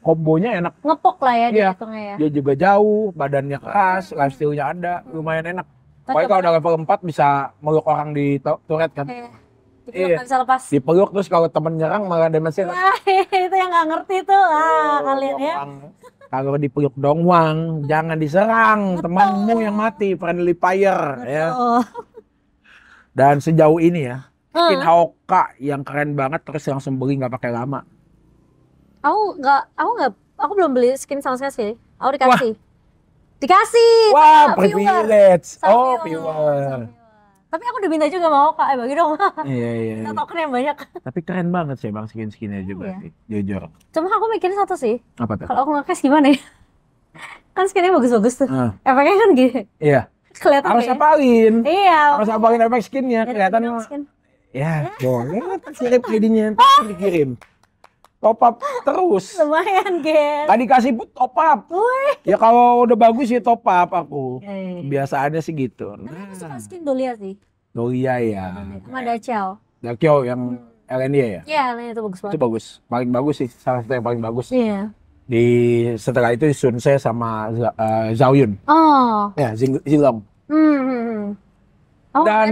kombonya enak. Ngepok lah ya Iya. dihitungnya ya. Dia juga jauh, badannya keras, lifestyle-nya ada, lumayan enak. Tapi Pokoknya kalau udah level 4 bisa meluk orang di turret kan. Iya. Dipeluk Iya. nggak bisa lepas. Dipeluk terus kalau temen nyerang malah demensia. Nah, itu yang nggak ngerti tuh. Kalian ya. Kalau dipeluk doang, jangan diserang temanmu yang mati, friendly fire ya. Oh. Dan sejauh ini ya, skin Haoka yang keren banget terus langsung beli nggak pakai lama. Aku belum beli skin sama sekali sih. Aku dikasih. Dikasih. Wah, sama viewer. privilege. Sama Oh, viewer. viewer. Tapi aku udah minta juga mau Kak, bagi dong. Iya. Minta token yang banyak. Tapi keren banget sih bang skin-skinnya juga Iya. sih, jujur. Cuma aku mikirin satu sih. Apa tuh? Kalau aku nge-cast gimana ya? Kan skinnya bagus-bagus tuh. Ah. Efeknya kan gini. Iya. Kelihatan Harus kayak- apalin. Iya. Harus apalin efek skinnya, Dari kelihatan. bidang skin. Ya, boleh. Kirim ID-nya, ntar dikirim. Top up terus. Lumayan, Gen. Tadi kasih pun top up. Wih. Ya kalau udah bagus sih top up aku. Eh. Biasaannya sih gitu. Tapi aku suka Nah, skin Dolia sih. Dolia ya. Sama Dachau. Dakyo yang LND ya. Iya, itu bagus Itu banget. bagus. Paling bagus sih. Salah satu yang paling bagus. Iya. Setelah itu Sunse sama Zhao Yun. Oh. Ya, Zilong. Hmm. Oh, Dan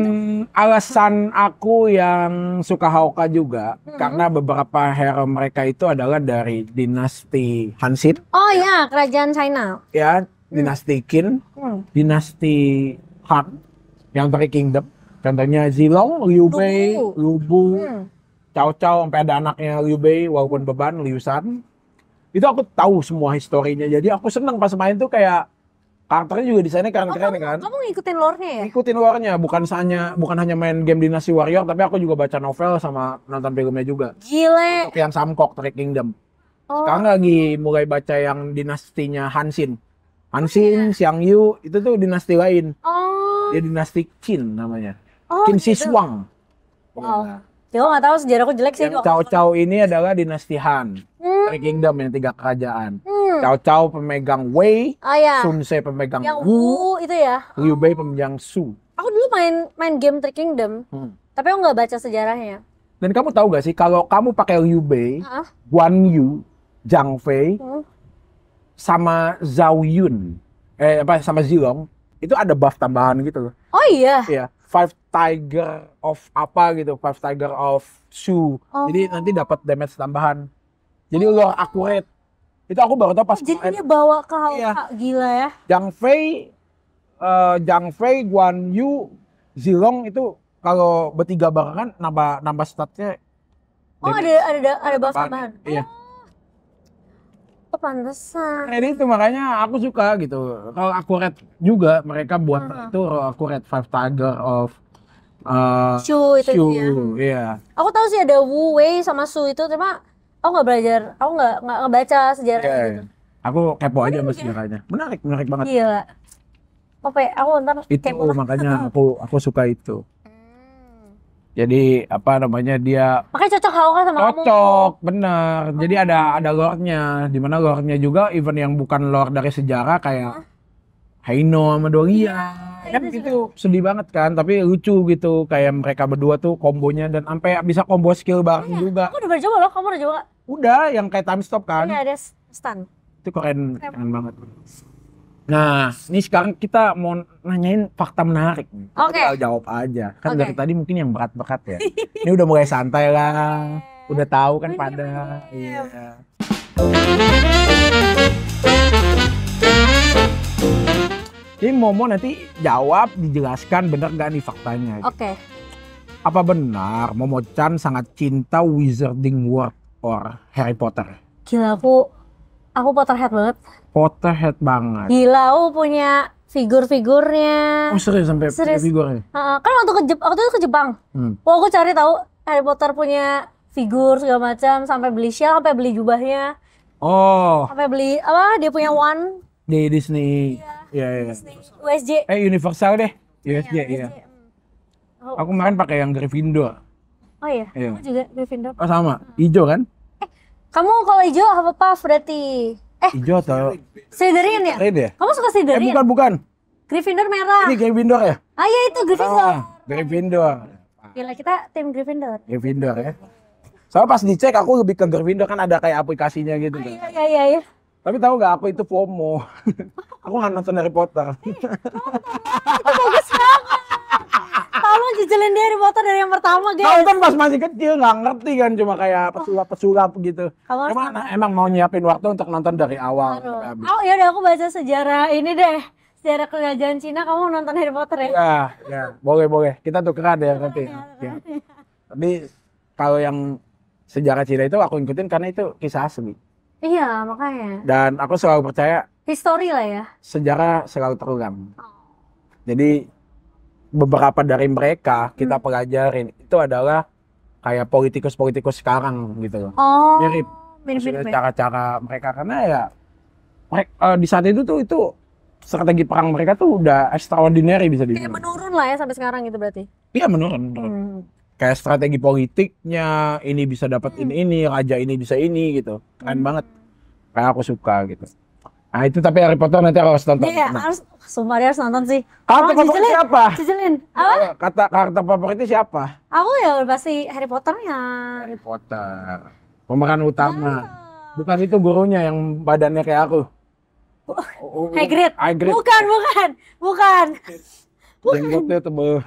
alasan aku yang suka Haoka juga karena beberapa hero mereka itu adalah dari dinasti Hansin, oh ya, kerajaan China. ya, dinasti Qin, dinasti Han, yang dari Kingdom. Contohnya Zilong, Liu Bei, Lu Bu, Cao Cao, sampai ada anaknya Liu Bei walaupun beban, Liu Shan. Itu aku tahu semua historinya. Jadi aku seneng pas main tuh kayak karakternya juga desainnya keren-keren kan. Kamu ngikutin lore-nya ya? Ikutin lore-nya, bukan hanya main game Dynasty Warrior, tapi aku juga baca novel sama nonton filmnya juga. Gile. Untuk yang Samkok, Three Kingdom. Oh. Sekarang lagi mulai baca yang dinastinya Hansin. Hansin, Xiang Yu, itu tuh dinasti lain. Oh. Dia dinasti Qin namanya. Oh, Qin gitu. Siswang. Wow. Ya, aku nggak tahu sejarahku jelek sih. Yang Cao Cao ini adalah dinasti Han. Three Kingdom yang 3 kerajaan. Cao Cao pemegang Wei, Oh ya. Sun Ce pemegang Yang Wu, Wu itu ya. Liu Bei pemegang Su. Aku dulu main game Three Kingdom, tapi aku nggak baca sejarahnya. Dan kamu tahu gak sih kalau kamu pakai Liu Bei, Heeh. Guan Yu, Zhang Fei, Hmm. sama Zhao Yun, sama Zilong, itu ada buff tambahan gitu loh. Oh iya. Iya, Five Tiger of apa gitu, Five Tiger of Shu. Oh. Jadi nanti dapat damage tambahan. Jadi lore accurate. Itu aku baru tahu pas Jadi main. dia bawa ke Haoka, Iya. gila ya. Zhang Fei, Guan Yu, Zilong itu kalau bertiga barengan nambah statnya. Oh damage ada buff tambahan. Iya. Oh pantesan. Nah, itu makanya aku suka gitu. Kalau akurat juga mereka buat itu akurat Five Tiger of Shu itu Shu, ya. iya. Aku tahu sih ada Wu Wei sama Su itu, cuma aku nggak belajar, aku nggak ngebaca sejarah Iya, gitu. iya. Aku kepo aja sama sejarahnya. Menarik banget. Gila. Oke, aku ntar Itu kepo lah. makanya aku suka itu. Jadi apa namanya dia Makanya cocok Haoka sama kamu. cocok, bener. Jadi ada lore-nya, dimana lore-nya juga even yang bukan lore dari sejarah kayak Heino sama Dolia. Kan itu sedih banget kan, tapi lucu gitu kayak mereka berdua tuh kombonya dan sampai bisa combo skill bareng juga. Aku udah pernah coba loh, kamu udah coba? Udah yang kayak time stop kan. Ini ada stun. Itu keren banget. Nah, ini sekarang kita mau nanyain fakta menarik. Oke. Tinggal jawab aja. Kan Oke. dari tadi mungkin yang berat-berat ya. Ini udah mulai santai lah. Udah tahu kan pada. Iya. Jadi Momo nanti jawab, dijelaskan bener gak nih faktanya. Oke. Apa benar Momo-chan sangat cinta Wizarding World or Harry Potter? Gila, aku Potterhead banget. Potterhead banget. Gila, aku punya figur-figurnya. Oh serius sampai Serius. figurnya? Kan waktu itu ke Jepang. Wah, aku cari tahu Harry Potter punya figur segala macam, sampai beli shell, sampai beli jubahnya, Oh, sampai beli apa? Dia punya wand di Disney. Iya. USJ. Universal deh. USJ, iya. Oh, Aku kemarin pakai yang Gryffindor. oh iya, Iya. aku juga Gryffindor. Oh sama, hijau kan? Kamu kalau hijau Hufflepuff berarti. Hijau atau Slytherin ya? red ya? Kamu suka Slytherin? Bukan. Gryffindor merah. Ini Gryffindor ya? Ah iya itu Gryffindor. Gryffindor. Gila, kita tim Gryffindor. Gryffindor ya. Soalnya pas dicek aku lebih ke Gryffindor kan ada kayak aplikasinya gitu kan. Iya. Tapi tahu nggak aku itu FOMO. Aku nggak nonton Harry Potter. Itu bagus banget. Kamu Cicilin dia Harry Potter dari yang pertama, guys. Nonton pas masih kecil, nggak ngerti kan, cuma kayak pesulap-pesulap gitu. Kamu harus Emang, emang mau nyiapin waktu untuk nonton dari awal Aduh. sampai habis. Oh ya udah, aku baca sejarah ini deh. Sejarah kerajaan Cina, kamu nonton Harry Potter ya? Ya, boleh. Kita tukeran ya nanti. Ya. Tapi kalau yang sejarah Cina itu aku ikutin karena itu kisah asli. Iya, makanya. Dan aku selalu percaya History lah ya. sejarah selalu terulang. Jadi beberapa dari mereka kita pelajarin itu adalah kayak politikus-politikus sekarang gitu loh. Oh. Mirip. Mirip. Cara-cara mereka karena ya di saat itu tuh itu strategi perang mereka tuh udah extraordinary bisa Kayak dibilang. menurun lah ya sampai sekarang gitu berarti. Iya menurun. Kayak strategi politiknya ini bisa dapat ini, raja ini bisa ini gitu. Keren banget. Kayak aku suka gitu. Nah itu tapi Harry Potter nanti harus nonton. Iya, harus sumpah dia harus nonton sih. Karakter favorit siapa? Cicilin. Apa? Kata karakter favoritnya siapa? Aku ya pasti Harry Potternya. Harry Potter. Pemeran utama. Bukan itu gurunya yang badannya kayak aku. Hagrid. Hagrid. Bukan. Jenggotnya tebel.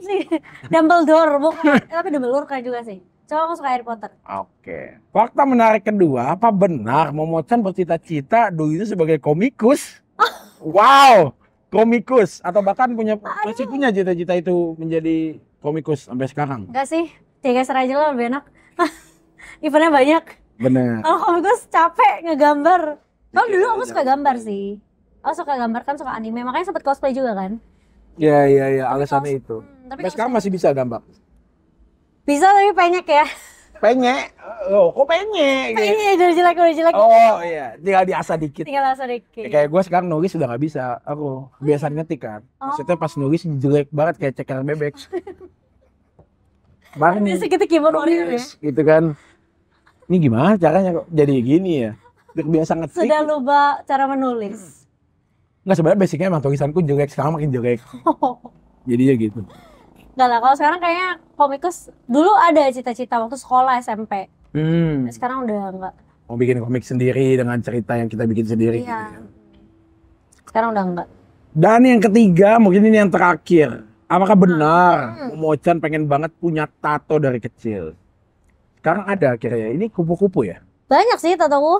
Sih. Dumbledore, bukan. Tapi Dumbledore keren juga sih. Coba aku suka Harry Potter. Oke. Fakta menarik kedua, apa benar Momo-chan bercita-cita dulunya sebagai komikus? Wow, komikus atau bahkan masih punya cita-cita itu menjadi komikus sampai sekarang? Enggak sih, geser aja lah lebih enak. Eventnya banyak. Bener. Kalau komikus capek ngegambar. Kalau dulu aku suka gambar sih. Aku suka gambar kan, suka anime, makanya sempet cosplay juga kan. Iya, alasannya itu. Tapi Sampai sekarang masih bisa gambar? Bisa tapi penyek ya. Penyek? Oh, kok penyek? Penyek, udah jelek. Oh iya, tinggal diasah dikit. Tinggal sedikit. Kayak gue sekarang nulis sudah nggak bisa. Aku biasa ngetik kan. Maksudnya pas nulis jelek banget kayak ceker bebek. Kemarin Biasa kita keyboard warrior ya. gitu kan. Ini gimana caranya kok jadi gini ya? Biasa ngetik. Sudah lupa cara menulis. Nggak, sebenarnya basicnya emang tulisanku jelek, sekarang makin jelek. Jadinya gitu. Enggak lah, kalau sekarang kayaknya komikus dulu ada cita-cita waktu sekolah SMP. Sekarang udah enggak. Mau bikin komik sendiri dengan cerita yang kita bikin sendiri. Iya. Gitu ya. Sekarang udah enggak. Dan yang ketiga, mungkin ini yang terakhir. Apakah benar Momo-chan pengen banget punya tato dari kecil? Sekarang ada akhirnya. Ini kupu-kupu ya? Banyak sih tatoku.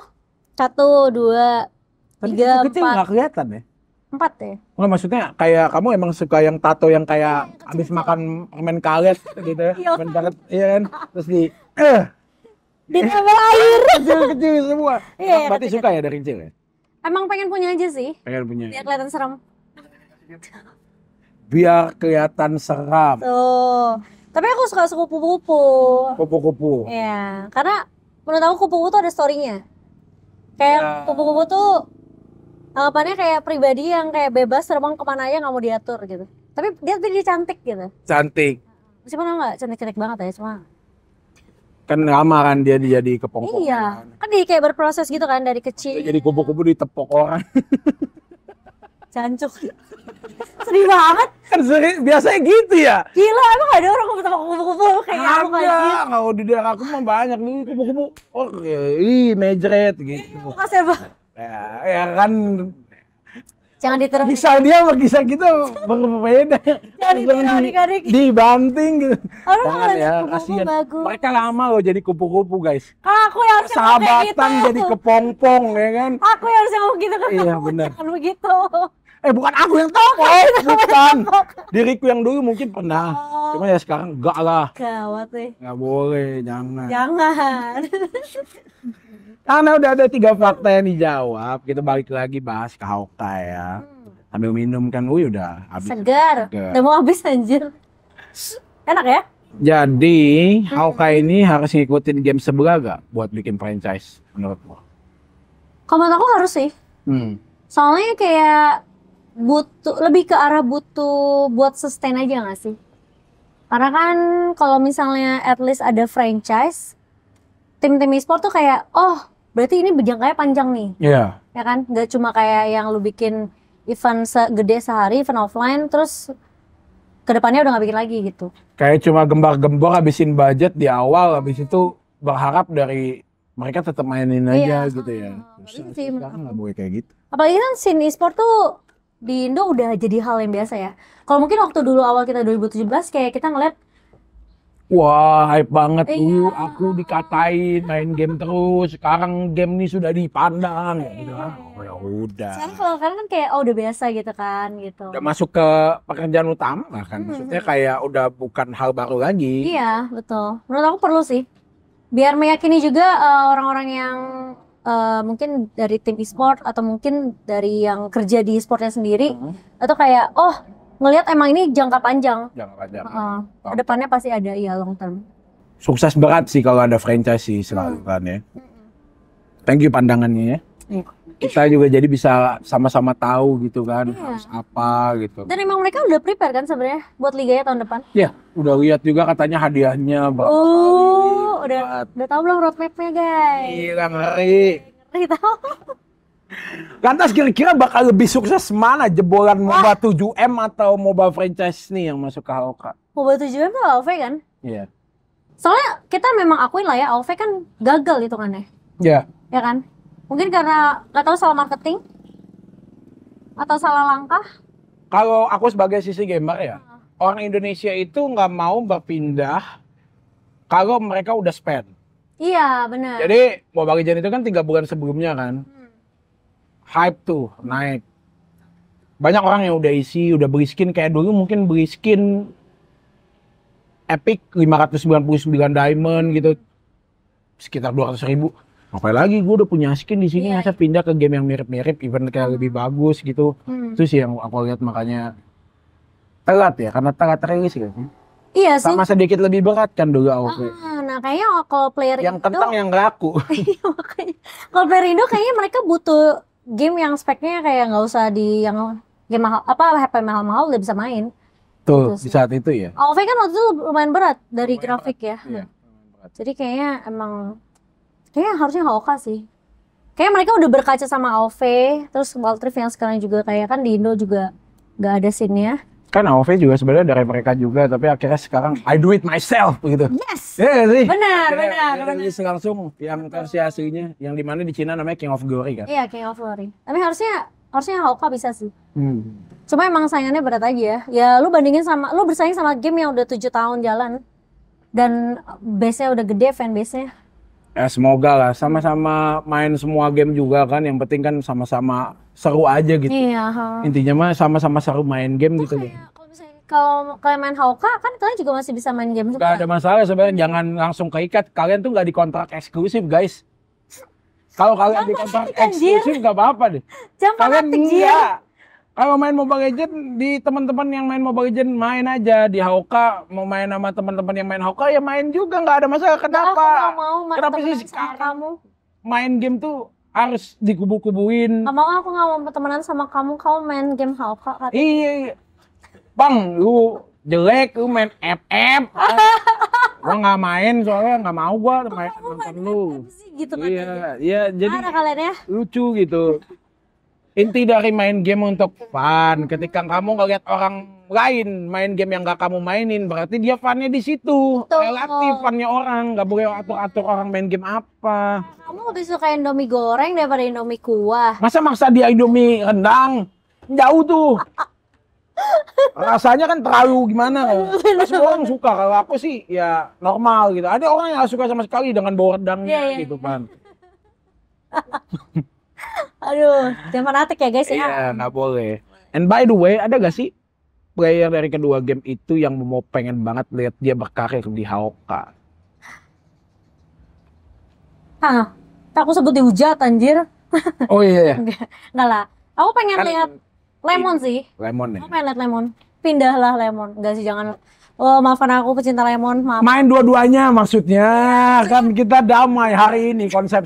1, 2, 3, kecil 4. nggak kelihatan ya? 4 ya? Nggak, maksudnya kayak kamu emang suka yang tato yang kayak habis makan permen karet gitu ya? Iya. Permen karet, iya kan? Terus Ditempel air. kecil semua. Iya, Berarti kecil. suka ya dari kecil ya? Emang pengen punya aja sih. Pengen punya. Biar kelihatan serem. Biar kelihatan seram. Tuh. Tapi aku suka kupu-kupu. Kupu-kupu. Iya, karena menurut aku kupu-kupu tuh ada story-nya. Kayak kupu-kupu tuh anggapannya kayak pribadi yang kayak bebas terbang kemana aja nggak mau diatur gitu. Tapi dia cantik gitu. Cantik. Meskipun nggak cantik-cantik banget ya, cuma Kan lama kan dia jadi kepompong. iya, kan dia kayak berproses gitu kan dari kecil. Dia jadi kupu-kupu ditepok orang. Jancuk. Sedih banget. Kan biasanya gitu ya. Gila, emang ada orang ketemu kupu-kupu kayak aku kayak gitu. Kalau di daerah aku mah banyak nih kupu-kupu. Oh, ih, mejret gitu. Makasih Bang. Ya kan Jangan ditiru. kisah dia sama kisah kita berbeda. Jangan ditiru adik-adik. Dibanting gitu. Orang Jangan kalau ya, kupu-kupu kasihan. bagus. Mereka lama loh jadi kupu-kupu, guys. Aku yang harusnya ngomong kayak gitu. Sahabatan jadi kepompong ya kan. Aku yang harusnya ngomong gitu kan. Iya, benar. Jangan begitu. Bukan aku yang tepok, bukan. Diriku yang dulu mungkin pernah. Cuma ya sekarang enggak lah. Gawat nih. Nggak boleh, jangan. Jangan. Karena udah ada 3 fakta yang dijawab, kita balik lagi bahas ke Hawkeye ya. Sambil minum kan, udah habis. Segar. Udah mau habis anjir. Enak ya? Jadi, Hawkeye ini harus ngikutin game sebelah gak buat bikin franchise menurutmu? Kalau menurut aku harus sih. Soalnya kayak lebih ke arah butuh buat sustain aja gak sih? Karena kan kalau misalnya at least ada franchise, tim-tim e-sport tuh kayak, oh berarti ini berjangkanya panjang nih. Iya. Ya kan? Gak cuma kayak yang lu bikin event gede sehari, event offline, terus kedepannya udah gak bikin lagi gitu. Kayak cuma gembar-gembor habisin budget di awal, habis itu berharap dari mereka tetap mainin aja gitu ya. Iya sih, Sekarang nggak boleh kayak gitu. Apalagi kan scene e-sport tuh di Indo udah jadi hal yang biasa ya. Kalau mungkin waktu dulu awal kita 2017 kayak kita ngeliat Wah, hype banget dulu. iya, Aku dikatain main game terus. Sekarang game ini sudah dipandang. Ya udah, oh ya udah. kalau sekarang kan kayak udah biasa gitu kan gitu. Udah masuk ke pekerjaan utama lah kan. Maksudnya kayak udah bukan hal baru lagi. Iya, betul. Menurut aku perlu sih. Biar meyakini juga orang-orang yang mungkin dari tim e-sport atau mungkin dari yang kerja di e-sportnya sendiri atau kayak ngelihat emang ini jangka panjang. Jangka panjang. Kedepannya pasti ada long term. Sukses berat sih kalau ada franchise sih selalu kan ya. Thank you pandangannya ya. Kita juga jadi bisa sama-sama tahu gitu kan harus apa gitu. Dan emang mereka udah prepare kan sebenarnya buat liganya tahun depan. Ya, udah lihat juga katanya hadiahnya berapa udah tahu belum roadmap-nya guys. Gila ngeri. Ngeri tahu. Lantas kira-kira bakal lebih sukses mana jebolan MOBA 7M atau MOBA franchise nih yang masuk ke HOK? MOBA 7M tuh AoV kan? Iya. Soalnya kita memang akuin lah ya, AoV kan gagal hitungannya. Iya. Ya kan? Mungkin karena nggak tahu salah marketing atau salah langkah. Kalau aku sebagai sisi gamer ya, orang Indonesia itu nggak mau berpindah kalau mereka udah spend. Iya benar. Jadi Mobile Legends itu kan 3 bulan sebelumnya kan, hype tuh naik. Banyak orang yang udah isi, udah beli skin kayak dulu mungkin beli skin Epic 599 diamond gitu, sekitar 200.000. Ngapain lagi, gue udah punya skin di sini, masa pindah ke game yang mirip-mirip, even kayak lebih bagus gitu. Itu sih yang aku lihat makanya telat ya, karena telat rilis gitu. Iya sih. Sama sedikit lebih berat kan dulu AoV. Nah kayaknya kalau player yang Indo, kentang yang laku. kalau player Indo kayaknya mereka butuh game yang speknya kayak nggak usah di yang game mahal, HP mahal-mahal udah bisa main. Tuh di saat itu ya. AoV kan waktu itu lumayan berat dari grafik ya. Iya. Jadi kayaknya harusnya HOK sih. Kayaknya mereka udah berkaca sama AoV, terus Wild Rift yang sekarang juga kayak kan di Indo juga nggak ada scene-nya. Kan AoV juga sebenarnya dari mereka juga, tapi akhirnya sekarang I do it myself gitu. Yes. Iya sih. Benar. Rilis langsung yang versi aslinya, yang di mana di Cina namanya King of Glory kan. Iya, King of Glory. Tapi harusnya HOK bisa sih. Cuma emang saingannya berat aja ya. Ya lu bersaing sama game yang udah 7 tahun jalan dan base-nya udah gede, fan base-nya. Semoga lah sama-sama main semua game juga kan, yang penting kan sama-sama seru aja gitu. Iya. Intinya mah sama-sama seru main game gitu ya. Kalau kalian main HOK kan kalian juga masih bisa main game juga. Gak ada masalah sebenarnya, jangan langsung keikat. Kalian tuh gak dikontrak eksklusif guys. Kalau kalian dikontrak eksklusif gak apa-apa deh. Kalian enggak. Kalau main Mobile Legends, di teman-teman yang main Mobile Legends main aja di HOK. Mau main sama teman-teman yang main HOK ya main juga, nggak ada masalah. Kenapa? Kenapa sih kamu main game tuh harus dikubu-kubuin? Nggak mau, aku nggak mau temenan sama kamu. Kamu main game HOK. Iya, bang, lu jelek, lu main FF. Gua nggak main soalnya nggak mau gua main nonton lu. Gitu kan? Iya, jadi kalian ya? lucu gitu. Inti dari main game untuk fun. Ketika kamu ngeliat orang lain main game yang gak kamu mainin, berarti dia funnya di situ. Relatif funnya orang, gak boleh atur-atur orang main game apa. Kamu lebih suka Indomie goreng daripada Indomie kuah. Masa maksa dia Indomie rendang? Jauh tuh. Rasanya kan terlalu gimana? Semua orang suka. Kalau aku sih ya normal gitu. Ada orang yang gak suka sama sekali dengan bau rendangnya gitu kan. Aduh, jangan fanatik ya guys ya. Iya, nggak boleh. And by the way, ada gak sih player dari kedua game itu yang mau pengen banget lihat dia berkarir di HOK? Aku sebut dihujat anjir. Oh iya. Enggak lah. Aku pengen lihat Lemon sih. Lemon ya. Aku pengen lihat Lemon. Pindahlah Lemon. Enggak sih, jangan. Oh, maafkan aku pecinta Lemon, maaf. Main dua-duanya maksudnya. Kan kita damai hari ini konsep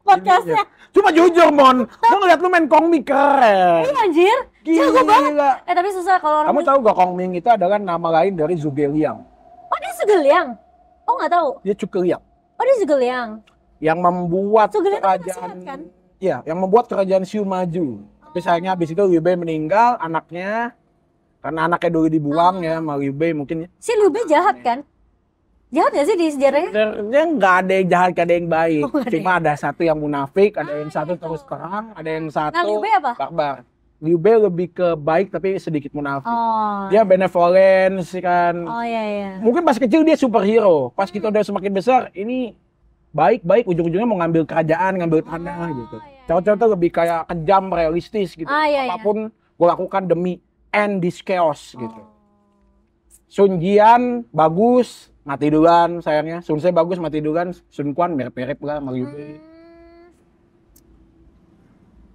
podcastnya. Cuma jujur, Mon. Gue ngeliat lu main Kongming keren. Iya anjir. Jago banget. Tapi susah kalau orang. Kamu tahu gak Kongming itu adalah nama lain dari Zhuge Liang? Oh, dia Zhuge Liang? Oh, nggak tahu. Dia Zhuge Liang. Oh, dia Zhuge Liang. Yang membuat kerajaan kan? Iya, yang membuat kerajaan Xiu maju. Tapi sayangnya habis itu Liu Bei meninggal, anaknya karena anaknya dulu dibuang ya sama Liu Bei mungkin. Si Liu Bei jahat kan? Jahat gak sih di sejarahnya? Sebenarnya nggak ada yang jahat, nggak ada yang baik. Cuma ada satu yang munafik, ada yang satu terus terang, ada yang satu Liu Bei apa? barbar. Liu Bei lebih ke baik tapi sedikit munafik. Oh. Dia benevolence kan. Oh iya. Mungkin pas kecil dia superhero. Pas kita udah semakin besar, ini baik-baik ujung-ujungnya mau ngambil kerajaan, ngambil tanah gitu. Cowok-cowok tuh lebih kayak kejam, realistis gitu. Iya. Apapun gue lakukan demi end this chaos gitu. Sun Jian bagus, mati duluan sayangnya. Sun Se bagus, mati duluan. Sun Quan mirip-mirip lah sama Liu Bei.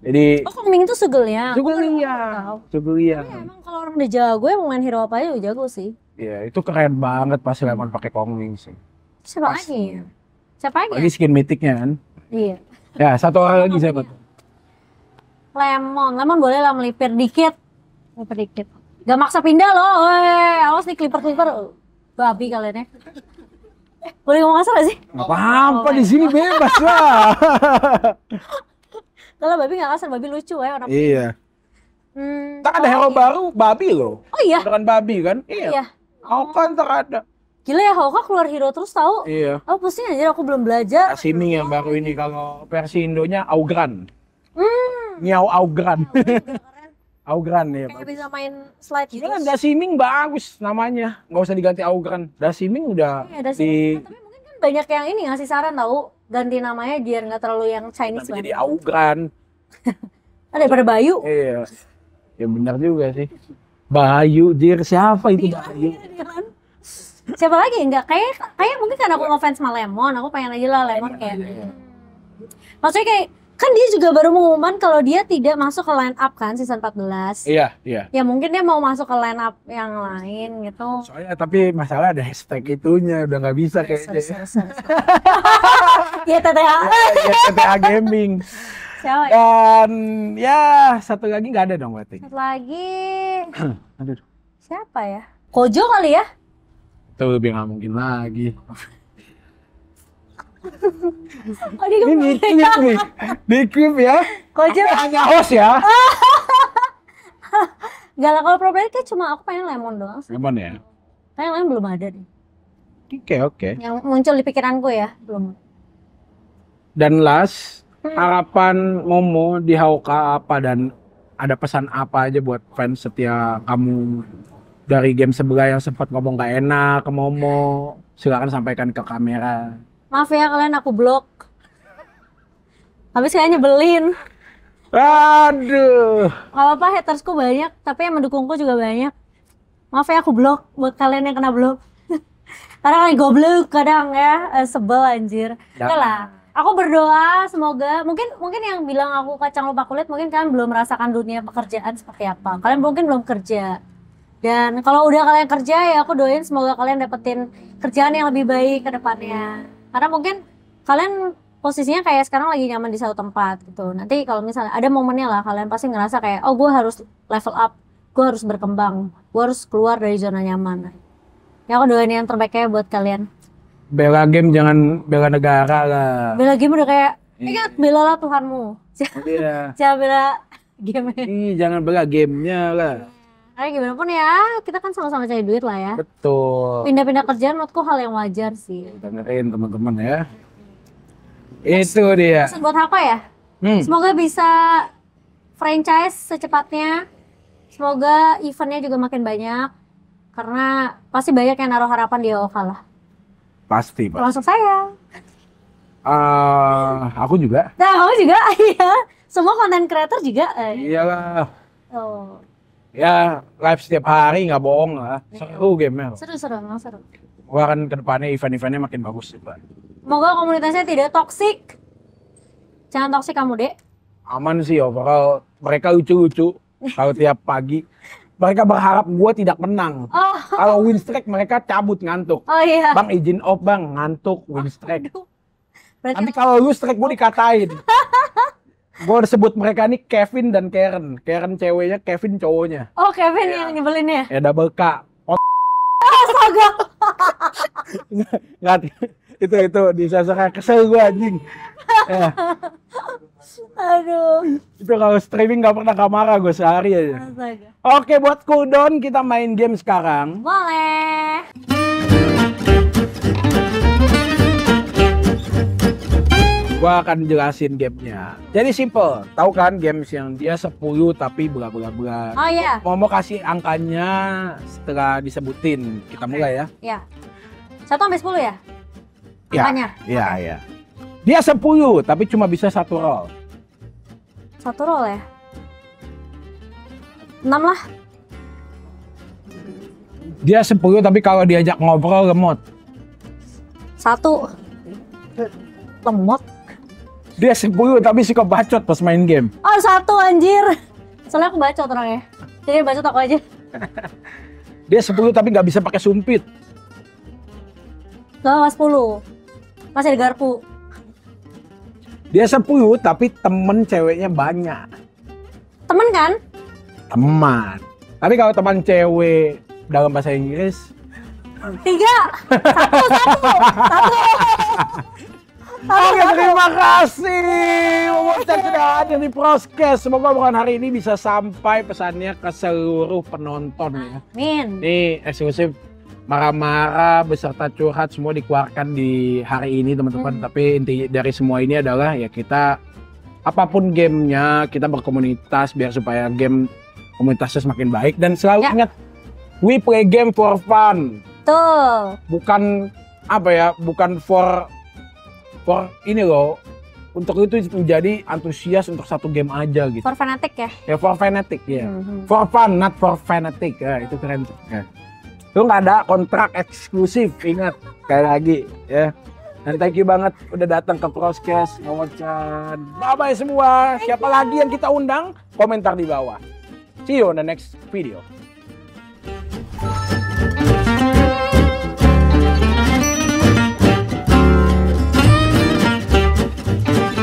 Jadi Kong Ming itu Sugelia. Sugelia. Emang kalau orang udah jago emang main hero apa aja jago sih. Iya, itu keren banget pas Lemon pakai Kong Ming sih. Siapa lagi? Lagi skin mythicnya kan. Iya. Ya, satu orang lagi siapa tuh? Lemon boleh lah melipir dikit. Gak maksa pindah loh. Awas nih clipper. Babi kalian ya. Boleh ngomong kasar gak sih? Gak apa-apa di sini bebas lah. Kalau babi gak kasar, babi lucu ya orang. Iya. Tak ada hero baru, babi loh. Oh iya? Beneran babi kan? Iya. Kan tak ada. Gila ya, Hawka keluar hero terus tahu? Iya. Oh pusing aja, aku belum belajar. Asiming yang baru ini, kalau versi Indonya Augran. Miao Augran. Augran ya. Kayak bisa main slide gitu. Kan Dasiming bagus namanya, nggak usah diganti Augran. Dasiming udah Tapi mungkin kan banyak yang ini ngasih saran tahu ganti namanya biar nggak terlalu yang Chinese banget. Jadi Augran. Daripada Bayu. Iya. Ya benar juga sih. Bayu, siapa itu Bayu? Siapa lagi? Enggak kayak mungkin karena aku ngefans sama Lemon, aku pengen aja lah Lemon kayak. Maksudnya kayak kan dia juga baru mengumumkan kalau dia tidak masuk ke line up kan season 14. Iya. Ya mungkin dia mau masuk ke line up yang lain gitu. Soalnya tapi masalah ada hashtag itunya udah nggak bisa kayaknya. Ya TTA. Ya TTA Gaming. Siapa? Dan ya satu lagi nggak ada dong berarti. Satu lagi. Aduh. Siapa ya? Kojo kali ya? Itu lebih nggak mungkin lagi. Oh, ini di clip ya. Kojo hanya host ya. Gak lah, kalau pro player kayak cuma aku pengen Lemon doang. Lemon ya. Kayak Lemon belum ada nih. Oke. Yang muncul di pikiranku ya, belum. Dan last, harapan Momo di Hawka apa dan ada pesan apa aja buat fans setia kamu dari game sebelah yang sempat ngomong gak enak ke Momo, silakan sampaikan ke kamera. Maaf ya kalian aku blok. Habis kayaknya nyebelin. Aduh. Gak apa-apa, hatersku banyak, tapi yang mendukungku juga banyak. Maaf ya aku blok buat kalian yang kena blok. Karena kalian goblok kadang ya, sebel anjir. Enggak lah. Aku berdoa semoga mungkin yang bilang aku kacang lupa kulit mungkin kalian belum merasakan dunia pekerjaan seperti apa. Kalian mungkin belum kerja. Dan kalau udah kalian kerja ya aku doain semoga kalian dapetin kerjaan yang lebih baik ke depannya. Karena mungkin kalian posisinya kayak sekarang lagi nyaman di satu tempat gitu. Nanti kalau misalnya ada momennya lah kalian pasti ngerasa kayak oh gue harus level up, gue harus berkembang, gue harus keluar dari zona nyaman. Ya aku doain yang terbaiknya buat kalian. Bela game jangan bela negara lah. Bela game udah kayak ingat belalah Tuhanmu. Iya. Jangan bela game. Jangan bela gamenya lah. Karena gimana pun ya, kita kan sama-sama cari duit lah ya. Betul. Pindah-pindah kerjaan menurutku hal yang wajar sih. Dengerin teman-teman ya. Itu dia. Pesan buat apa ya? Semoga bisa franchise secepatnya. Semoga eventnya juga makin banyak. Karena pasti banyak yang naruh harapan di Hawka lah. Pasti, Pak. Termasuk saya. Aku juga. Nah, kamu juga? Iya. Semua konten creator juga. Iyalah. Oh. Ya, live setiap hari nggak bohong lah. Seru gamenya. Seru, emang seru. Wah kan kedepannya event-eventnya makin bagus sih, Pak. Semoga komunitasnya tidak toksik. Jangan toksik kamu, Dek. Aman sih overall. Mereka lucu-lucu. Kalau tiap pagi. Mereka berharap gue tidak menang. Oh. Kalau win streak mereka cabut ngantuk. Oh iya. Bang izin off bang, ngantuk win streak. Berarti Nanti kalau lu streak gue dikatain. Gue sebut mereka nih Kevin dan Karen. Karen ceweknya, Kevin cowoknya. Oh, Kevin yang nyebelin ya? Ya double K. Astaga. Nggak, itu di sasar kesel gue anjing. Ya. Aduh. Itu kalau streaming nggak pernah marah gue sehari aja. Astaga. Oke buat cooldown kita main game sekarang. Boleh. Gua akan jelasin gamenya. Jadi simple, tahu kan games yang dia 10 tapi bla bla bla. Oh iya. Mau kasih angkanya setelah disebutin. Kita mulai ya. Ya. 1 sampai 10 ya? Ya, Angkanya? iya, iya. Dia 10 tapi cuma bisa 1 roll. 1 roll ya? 6 lah. Dia 10 tapi kalau diajak ngobrol lemot. 1. Lemot. Dia 10 tapi suka bacot pas main game. Oh 1 anjir. Soalnya aku bacot orangnya. Jadi bacot aku aja. Dia 10 tapi nggak bisa pakai sumpit. Gak 10. Masih ada garpu. Dia 10 tapi temen ceweknya banyak. Temen kan? Teman. Tapi kalau teman cewek dalam bahasa Inggris 3. 1. Oke, terima kasih. Momochan sudah hadir di Proskes. Semoga bukan hari ini bisa sampai pesannya ke seluruh penonton ya. Amin. Ini eksklusif marah-marah beserta curhat semua dikeluarkan di hari ini teman-teman. Tapi inti dari semua ini adalah ya kita apapun gamenya kita berkomunitas biar supaya game komunitasnya semakin baik dan selalu ingat we play game for fun. Tuh. Bukan apa ya, bukan for ini loh, untuk itu menjadi antusias untuk satu game aja gitu. For fanatic ya? Ya for fanatic ya. For fun, not for fanatic. Ya, itu keren tuh. Ya. Lu nggak ada kontrak eksklusif, ingat. Kayak lagi ya. Dan thank you banget udah datang ke Proskes, Momochan. Bye-bye semua. Siapa lagi yang kita undang? Komentar di bawah. See you on the next video.